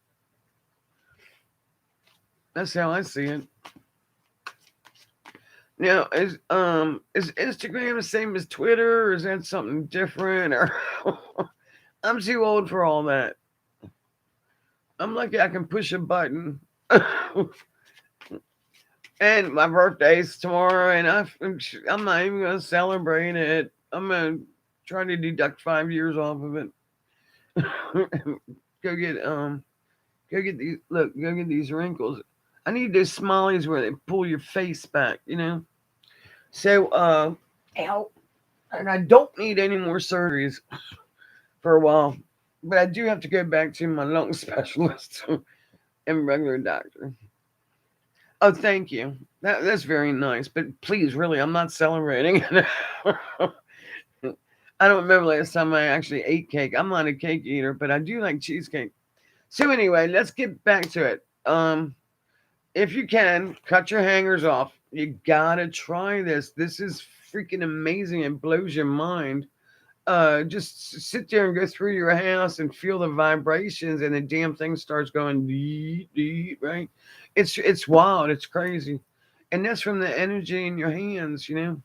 That's how I see it. Now, is Instagram the same as Twitter, or is that something different? Or I'm too old for all that. I'm lucky I can push a button. And my birthday's tomorrow, and I'm not even gonna celebrate it. I'm gonna try to deduct 5 years off of it. go get go get these go get these wrinkles. I need those smileys where they pull your face back, you know. So ow, and I don't need any more surgeries for a while, but I do have to go back to my lung specialist and regular doctor. Oh, thank you. That's very nice, but please, really, I'm not celebrating. I don't remember last time I actually ate cake. I'm not a cake eater, but I do like cheesecake. So anyway, let's get back to it. If you can, cut your hangers off. You gotta try this. This is freaking amazing. It blows your mind. Just sit there and go through your house and feel the vibrations, and the damn thing starts going dee dee. Right? It's wild. It's crazy, and that's from the energy in your hands. You know,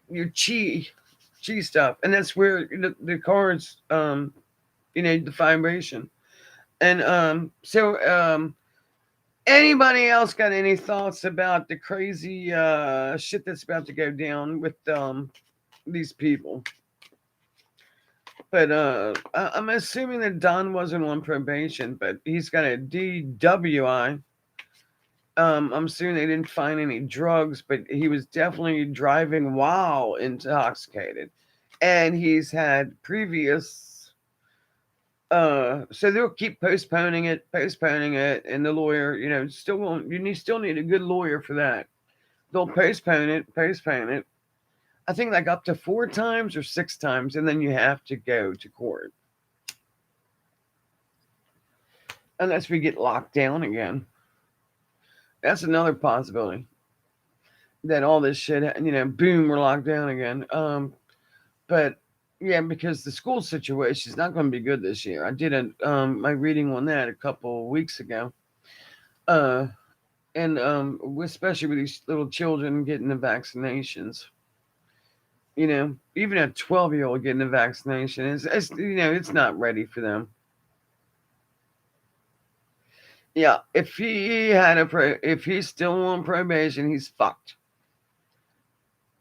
your chi stuff, and that's where the cards. You know, the vibration, and anybody else got any thoughts about the crazy shit that's about to go down with these people? But I'm assuming that Don wasn't on probation, but he's got a DWI. I'm assuming they didn't find any drugs, but he was definitely driving while intoxicated, and he's had previous. So they'll keep postponing it, and the lawyer, you know, still won't. Still need a good lawyer for that. They'll postpone it. I think like up to 4 times or 6 times, and then you have to go to court unless we get locked down again. That's another possibility that all this shit, you know, boom, we're locked down again. But yeah, because the school situation is not going to be good this year. I did my reading on that a couple of weeks ago. Uh, and especially with these little children getting the vaccinations. You know, even a 12-year-old getting a vaccination is you know, it's not ready for them. Yeah, if he's still on probation, he's fucked,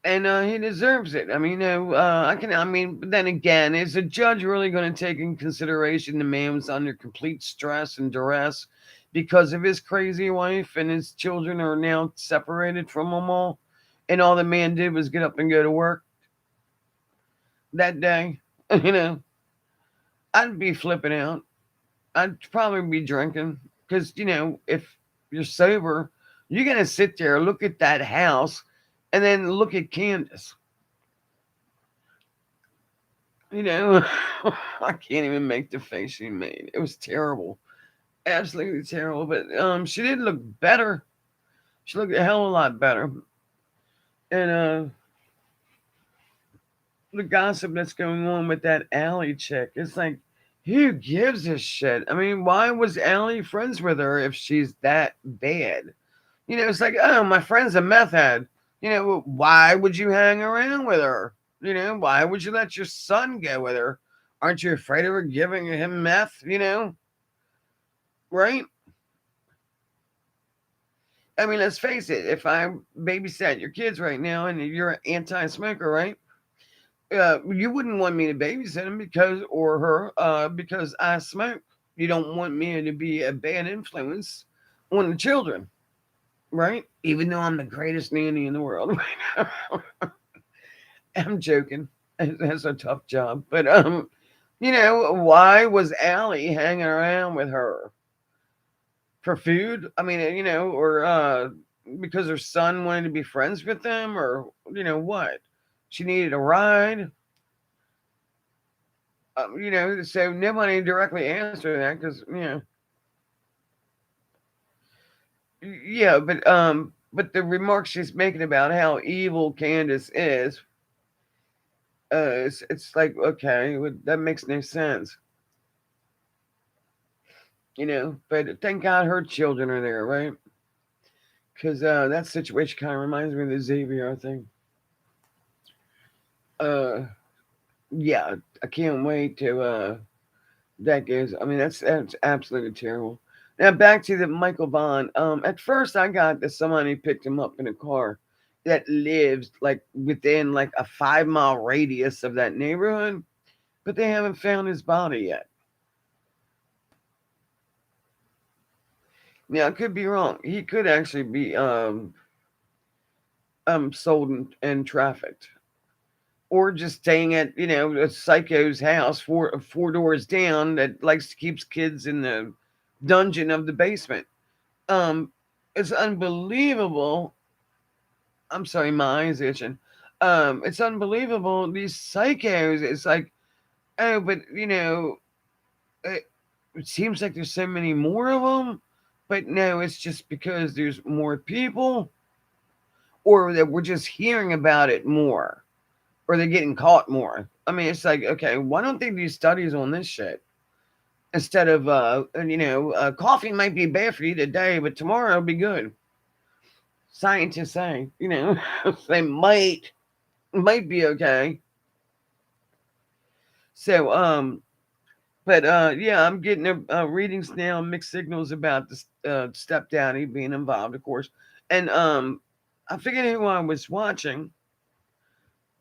and he deserves it. I mean, I mean, but then again, is a judge really going to take in consideration the man was under complete stress and duress because of his crazy wife and his children are now separated from him all, and all the man did was get up and go to work that day? You know, I'd be flipping out. I'd probably be drinking because you know if you're sober, you're gonna sit there, look at that house, and then look at Candace. You know, I can't even make the face she made. It was terrible, absolutely terrible. But she did look better. She looked a hell of a lot better. And the gossip that's going on with that Allie chick, it's like, who gives a shit? I mean, why was Allie friends with her if she's that bad? You know, it's like, oh, my friend's a meth head. You know, why would you hang around with her? You know, why would you let your son go with her? Aren't you afraid of her giving him meth? You know, right? I mean, let's face it. If I babysat your kids right now and you're an anti-smoker, right? You wouldn't want me to babysit him or her because I smoke. You don't want me to be a bad influence on the children, right? Even though I'm the greatest nanny in the world right now. I'm joking. That's a tough job. But you know, why was Allie hanging around with her? For food? I mean, you know, or because her son wanted to be friends with them, or you know what? She needed a ride. You know, so nobody directly answered that because you know, yeah, but the remarks she's making about how evil Candace is, It's like, okay, that makes no sense, you know. But thank God her children are there, right? Because that situation kind of reminds me of the Xavier thing. Uh, yeah, I can't wait to that goes. I mean, that's absolutely terrible. Now back to the Michael Bond. At first I got that somebody picked him up in a car that lives like within like a 5 mile radius of that neighborhood, but they haven't found his body yet. Now I could be wrong. He could actually be sold and trafficked, or just staying at a psycho's house four doors down that likes to keeps kids in the dungeon of the basement. Um, it's unbelievable. I'm sorry, my eyes itching. It's unbelievable. These psychos. It's like, oh, but it seems like there's so many more of them. But no, it's just because there's more people, or that we're just hearing about it more, or they're getting caught more. I mean, it's like, okay, why don't they do studies on this shit instead of, coffee might be bad for you today, but tomorrow it'll be good. Scientists say, they might be okay. So, but yeah, I'm getting readings now, mixed signals about the stepdaddy being involved, of course, and I forget who I was watching,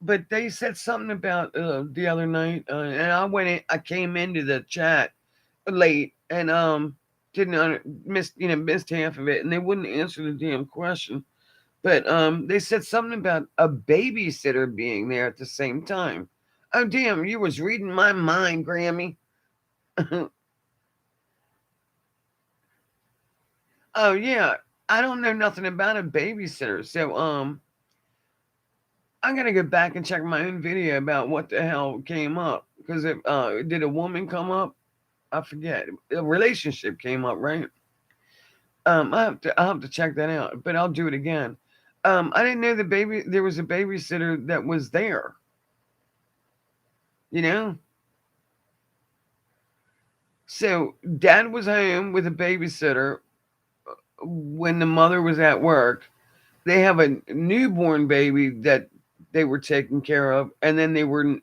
but they said something about the other night, and I came into the chat late, and didn't missed half of it, and they wouldn't answer the damn question. But they said something about a babysitter being there at the same time. Oh damn, you was reading my mind, Grammy. Oh yeah, I don't know nothing about a babysitter, so I'm gonna go back and check my own video about what the hell came up, because it did a woman come up? I forget. A relationship came up, right? I'll have to check that out, but I'll do it again. I didn't know there was a babysitter that was there. You know, so dad was home with a babysitter when the mother was at work. They have a newborn baby that they were taking care of, and then they were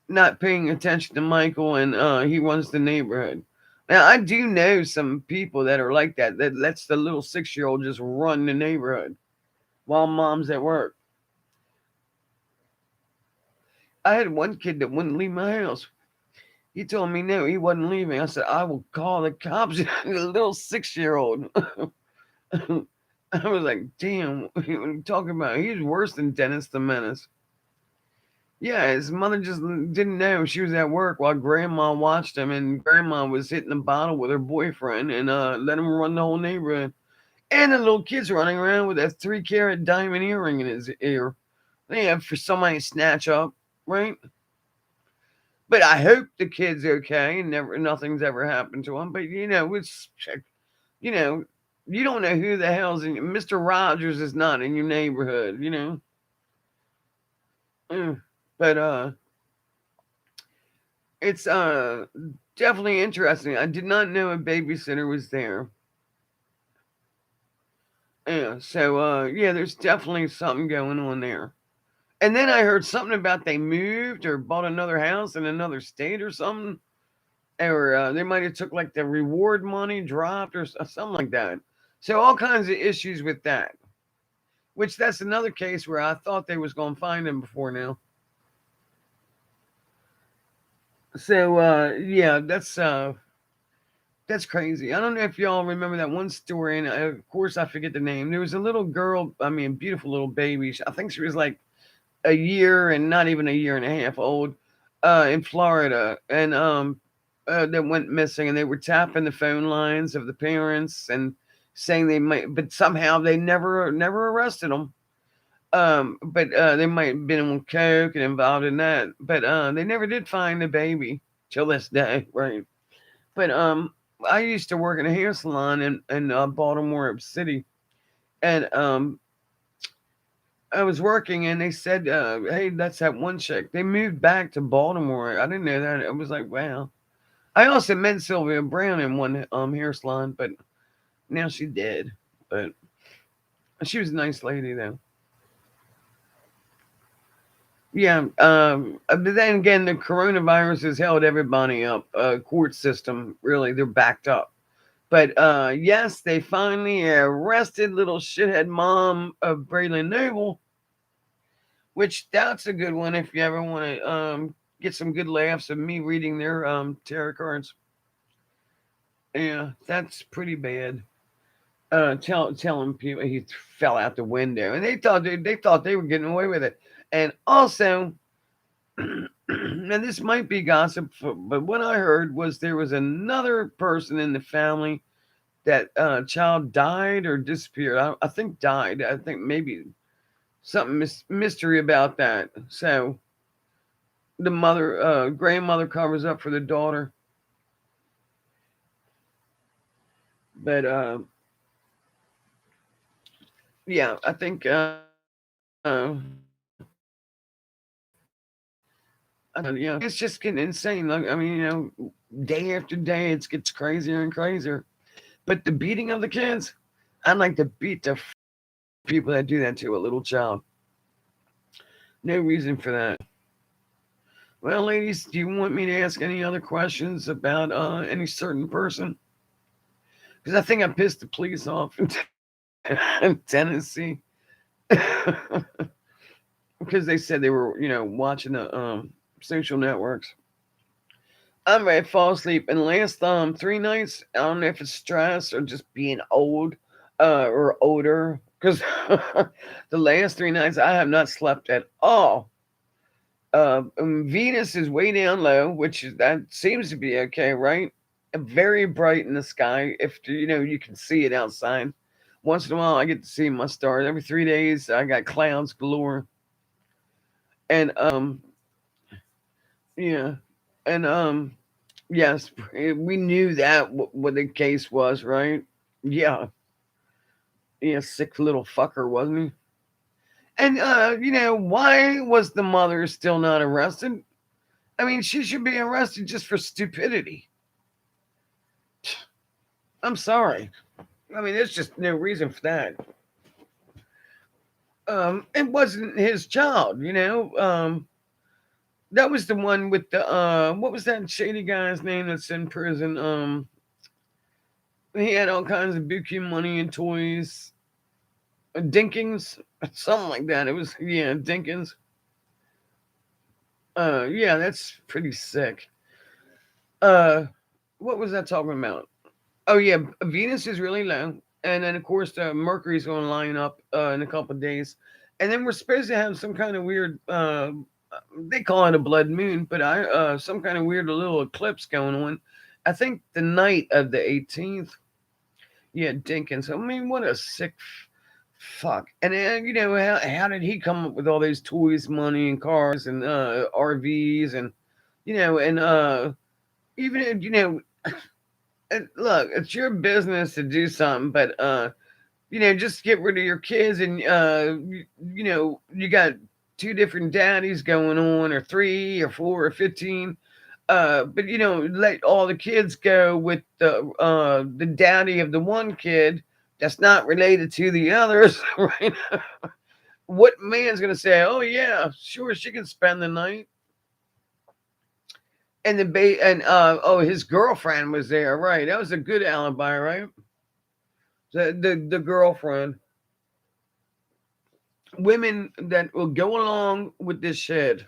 not paying attention to Michael, and he runs the neighborhood. Now I do know some people that are like that. That lets the little 6 year old just run the neighborhood while mom's at work. I had one kid that wouldn't leave my house. He told me no, he wasn't leaving. I said, I will call the cops. The little 6 year old. I was like, damn, what are you talking about? He's worse than Dennis the Menace. Yeah, his mother just didn't know she was at work while grandma watched him, and grandma was hitting the bottle with her boyfriend and let him run the whole neighborhood. And the little kid's running around with a 3 carat diamond earring in his ear. They have for somebody to snatch up, right? But I hope the kid's okay and nothing's ever happened to him. But it's you know, you don't know who the hell's in Mr. Rogers is not in your neighborhood. Mm. But it's definitely interesting. I did not know a babysitter was there. Yeah, so yeah, there's definitely something going on there. And then I heard something about they moved or bought another house in another state or something, or they might have took like the reward money dropped or something like that. So all kinds of issues with that. Which that's another case where I thought they was gonna find him before now. So yeah, that's crazy. I don't know if y'all remember that one story, and of course I forget the name. There was a little girl, I mean, beautiful little baby. I think she was like a year and not even a year and a half old, in Florida, and that went missing, and they were tapping the phone lines of the parents and saying they might, but somehow they never arrested them. But they might have been on coke and involved in that, but they never did find the baby till this day, right? But I used to work in a hair salon in Baltimore City, and I was working and they said, "Hey, that's that one chick." They moved back to Baltimore. I didn't know that. I was like, "Wow." I also met Sylvia Brown in one hair salon, but now she did. But she was a nice lady though. Yeah. But then again, the coronavirus has held everybody up. Court system really, they're backed up. But yes, they finally arrested little shithead mom of Braylon Noble, which that's a good one if you ever want to get some good laughs of me reading their tarot cards. Yeah, that's pretty bad. Telling people he fell out the window, and they thought they were getting away with it. And also, and this might be gossip, but what I heard was there was another person in the family that child died or disappeared. I think died. I think maybe something mystery about that. So the mother, grandmother, covers up for the daughter, but yeah, I think yeah, it's just getting insane. Like, I mean, day after day, it gets crazier and crazier. But the beating of the kids, I'd like to beat the people that do that to a little child. No reason for that. Well, ladies, do you want me to ask any other questions about any certain person? Because I think I pissed the police off in Tennessee because they said they were, watching the social networks. I'm ready to fall asleep. And last 3 nights, I don't know if it's stress or just being old or older. Because the last 3 nights, I have not slept at all. Venus is way down low, which that seems to be okay, right? Very bright in the sky. If you can see it outside. Once in a while, I get to see my stars. Every 3 days, I got clouds galore. And yeah, and yes, we knew that what the case was, right? Yeah, yeah, sick little fucker, wasn't he? And why was the mother still not arrested? I mean, she should be arrested just for stupidity. I'm sorry. I mean, there's just no reason for that. It wasn't his child. That was the one with the what was that shady guy's name that's in prison? He had all kinds of buku money and toys. Dinkins, something like that. It was yeah, Dinkins. Yeah, that's pretty sick. Uh, what was that talking about? Oh yeah, Venus is really low, and then of course Mercury's going to line up in a couple of days, and then we're supposed to have some kind of weird. They call it a blood moon, but I some kind of weird little eclipse going on. I think the night of the 18th. Yeah, Dinkins. I mean, what a sick fuck. And then, how did he come up with all those toys, money, and cars, and RVs, and and even look, it's your business to do something, but just get rid of your kids, and you got two different daddies going on, or three, or four, or 15. But let all the kids go with the daddy of the one kid that's not related to the others, right? What man's gonna say, "Oh yeah, sure, she can spend the night"? And his girlfriend was there, right? That was a good alibi, right? The girlfriend, women that will go along with this shit,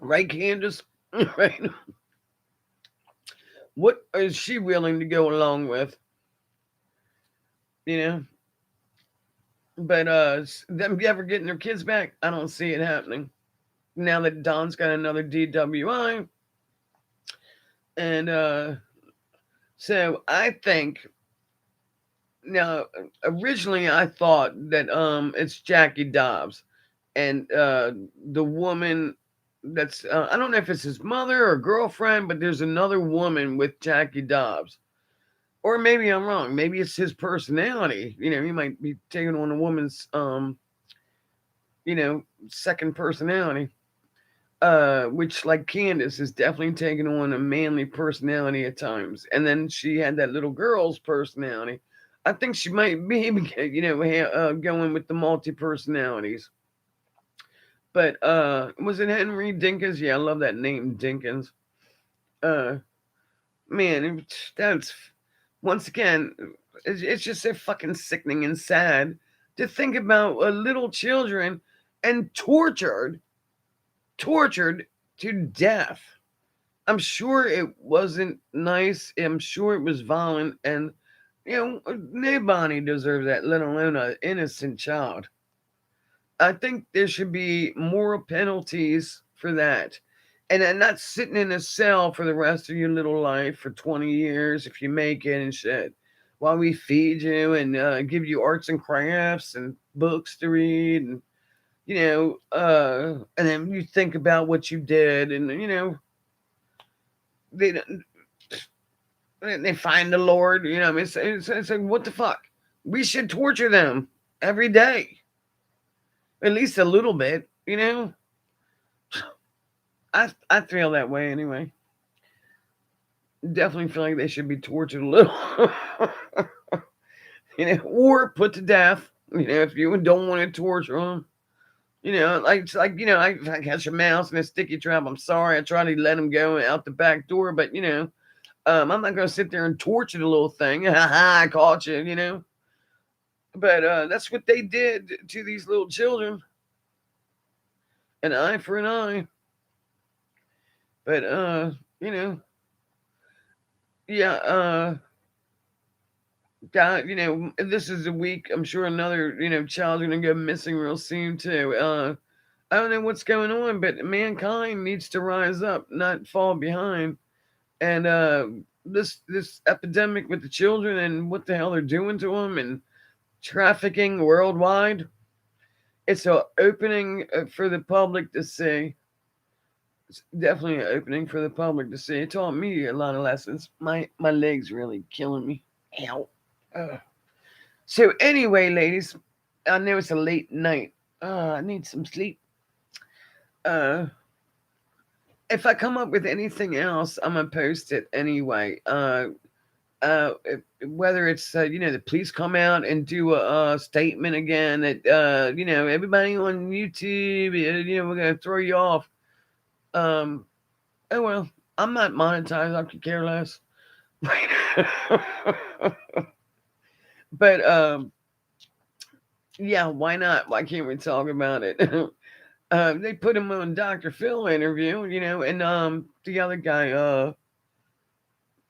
right, Candace? Right? What is she willing to go along with? You know, but them ever getting their kids back, I don't see it happening. Now that Don's got another DWI, and so I think now originally I thought that it's Jackie Dobbs and the woman that's I don't know if it's his mother or girlfriend, but there's another woman with Jackie Dobbs. Or maybe I'm wrong. Maybe it's his personality. He might be taking on a woman's, second personality. Which, like Candace, is definitely taking on a manly personality at times. And then she had that little girl's personality. I think she might be, going with the multi personalities. But was it Henry Dinkins? Yeah, I love that name, Dinkins. Uh, Man, that's once again, it's just so fucking sickening and sad to think about little children and tortured to death. I'm sure it wasn't nice. I'm sure it was violent, and nobody deserves that, let alone an innocent child. I think there should be more penalties for that. And then not sitting in a cell for the rest of your little life for 20 years if you make it and shit. While we feed you and give you arts and crafts and books to read and and then you think about what you did and they they find the Lord. It's like what the fuck? We should torture them every day, at least a little bit. I feel that way anyway. Definitely feel like they should be tortured a little, or put to death. If you don't want to torture them, like it's like if I catch a mouse in a sticky trap, I'm sorry. I try to let him go out the back door, but I'm not gonna sit there and torture the little thing. Ha ha! I caught you, But that's what they did to these little children. An eye for an eye. But you know, yeah, God, this is a week. I'm sure another, child's gonna go missing real soon too. I don't know what's going on, but mankind needs to rise up, not fall behind. And this epidemic with the children and what the hell they're doing to them and trafficking worldwide, it's a opening for the public to see. It's definitely an opening for the public to see. It taught me a lot of lessons. My legs really killing me. Ow. Ugh. So anyway, ladies, I know it's a late night. I need some sleep. Uh, if I come up with anything else, I'm gonna post it anyway. Whether it's the police come out and do a statement again that everybody on YouTube, we're gonna throw you off. Um, oh well, I'm not monetized. I could care less. But yeah, why not? Why can't we talk about it? They put him on Dr. Phil interview, and the other guy,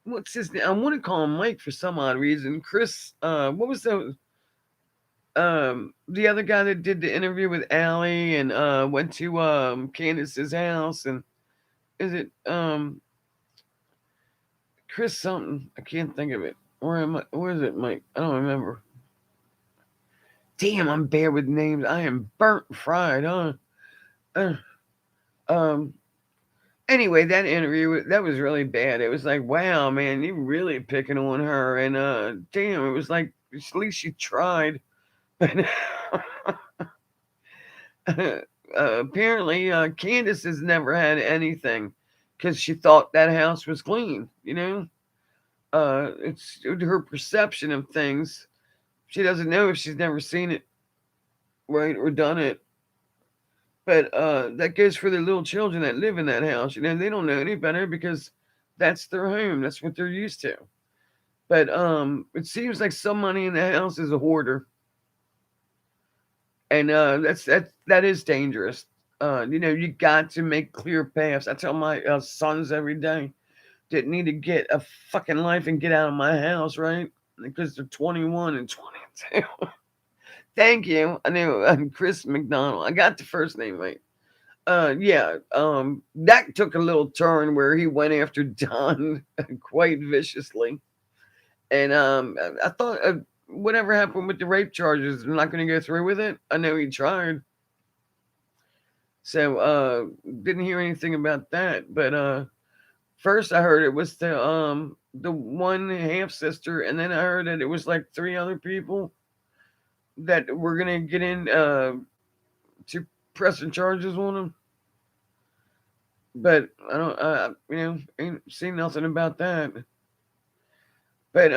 what's his name? I want to call him Mike for some odd reason. Chris, what was the other guy that did the interview with Allie and went to Candace's house, and is it Chris something? I can't think of it. Where is it, Mike? I don't remember. Damn, I'm bad with names. I am burnt fried, huh? Uh, um. Anyway, that interview that was really bad. It was like, wow, man, you really picking on her, and damn, it was like at least she tried. But apparently, Candace has never had anything because she thought that house was clean. It's her perception of things. She doesn't know if she's never seen it right or done it. But that goes for the little children that live in that house. They don't know any better because that's their home. That's what they're used to. But it seems like somebody in the house is a hoarder, and that is dangerous. You got to make clear paths. I tell my sons every day that need to get a fucking life and get out of my house, right? Because they're 21 and 22. Thank you. I knew Chris McDonald. I got the first name right. Yeah, that took a little turn where he went after Don quite viciously, and I thought whatever happened with the rape charges, I'm not going to go through with it. I know he tried, so didn't hear anything about that. But First, I heard it was the one half sister, and then I heard that it was like three other people that were gonna get in to pressing charges on him. But I don't, ain't seen nothing about that. But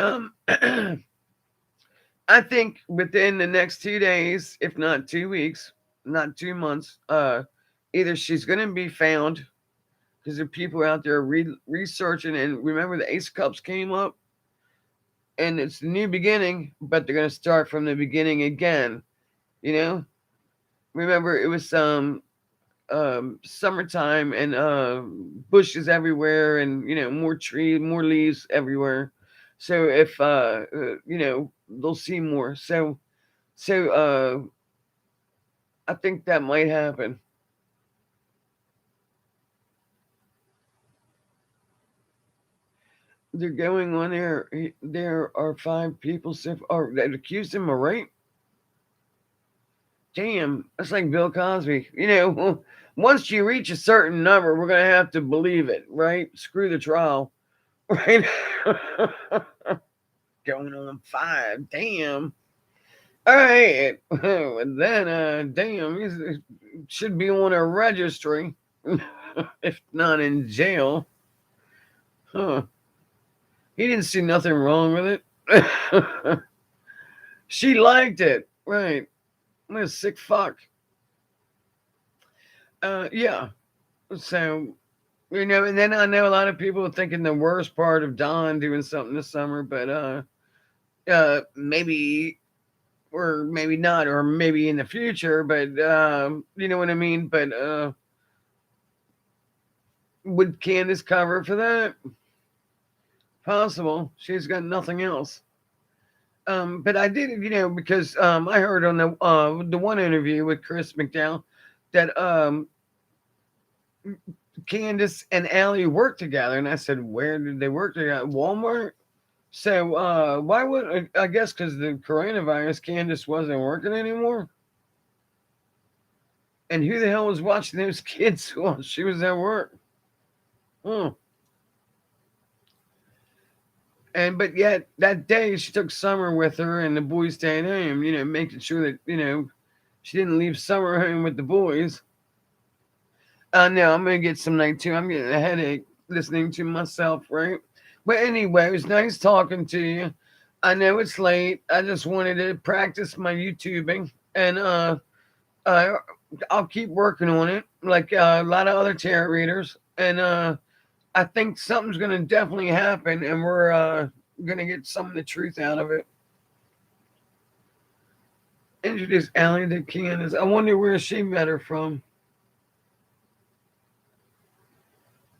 I think within the next 2 days, if not 2 weeks, not 2 months, either she's gonna be found because there are people out there researching. And remember, the Ace of Cups came up, and it's a new beginning, but they're gonna start from the beginning again. You know, remember it was summertime and bushes everywhere, and more trees, more leaves everywhere. So if they'll see more. So I think that might happen. They're going on there. There are five people that accused him of rape. Damn, that's like Bill Cosby. Once you reach a certain number, we're gonna have to believe it, right? Screw the trial, right? Going on five. Damn. All right. And then, damn, he should be on a registry, if not in jail. Huh? He didn't see nothing wrong with it. She liked it, right? I'm a sick fuck. Yeah. So and then I know a lot of people are thinking the worst part of Don doing something this summer, but maybe or maybe not, or maybe in the future, but you know what I mean. But would Candace cover for that? Possible. She's got nothing else. But I did, because I heard on the one interview with Chris McDowell that Candace and Allie worked together, and I said, where did they work together? Walmart. So why would I guess because the coronavirus, Candace wasn't working anymore. And who the hell was watching those kids while she was at work? Oh, and but yet that day she took Summer with her, and the boys stayed home. Making sure that she didn't leave Summer home with the boys. No, I'm gonna get some night too. I'm getting a headache listening to myself, right? But anyway, it was nice talking to you. I know it's late. I just wanted to practice my YouTubing, and uh, I'll keep working on it, like a lot of other tarot readers. And I think something's gonna definitely happen, and we're gonna get some of the truth out of it. Introduce Allie to Candace. I wonder where she met her from.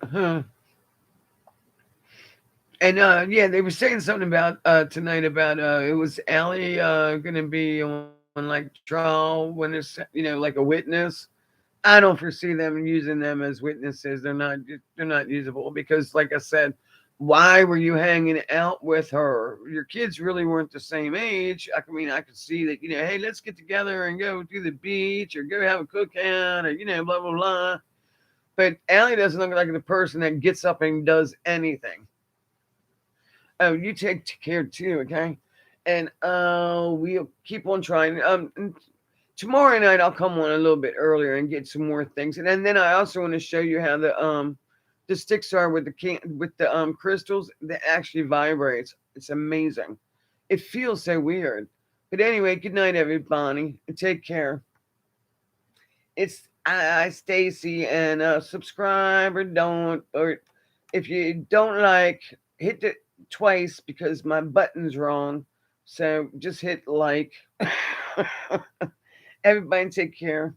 Huh. And yeah, they were saying something about tonight about it was Allie gonna be on like trial when it's like a witness. I don't foresee them using them as witnesses. They're not usable because, like I said, why were you hanging out with her? Your kids really weren't the same age. I mean, I could see that hey, let's get together and go to the beach or go have a cookout or blah blah blah. But Allie doesn't look like the person that gets up and does anything. Oh, you take care too, okay? And we'll keep on trying. Tomorrow night I'll come on a little bit earlier and get some more things, and then I also want to show you how the sticks are with the crystals that actually vibrates. It's amazing. It feels so weird. But anyway, good night, everybody, and take care. It's I Stacy, and subscribe or don't, or if you don't like, hit it twice because my button's wrong. So just hit like. Everybody take care.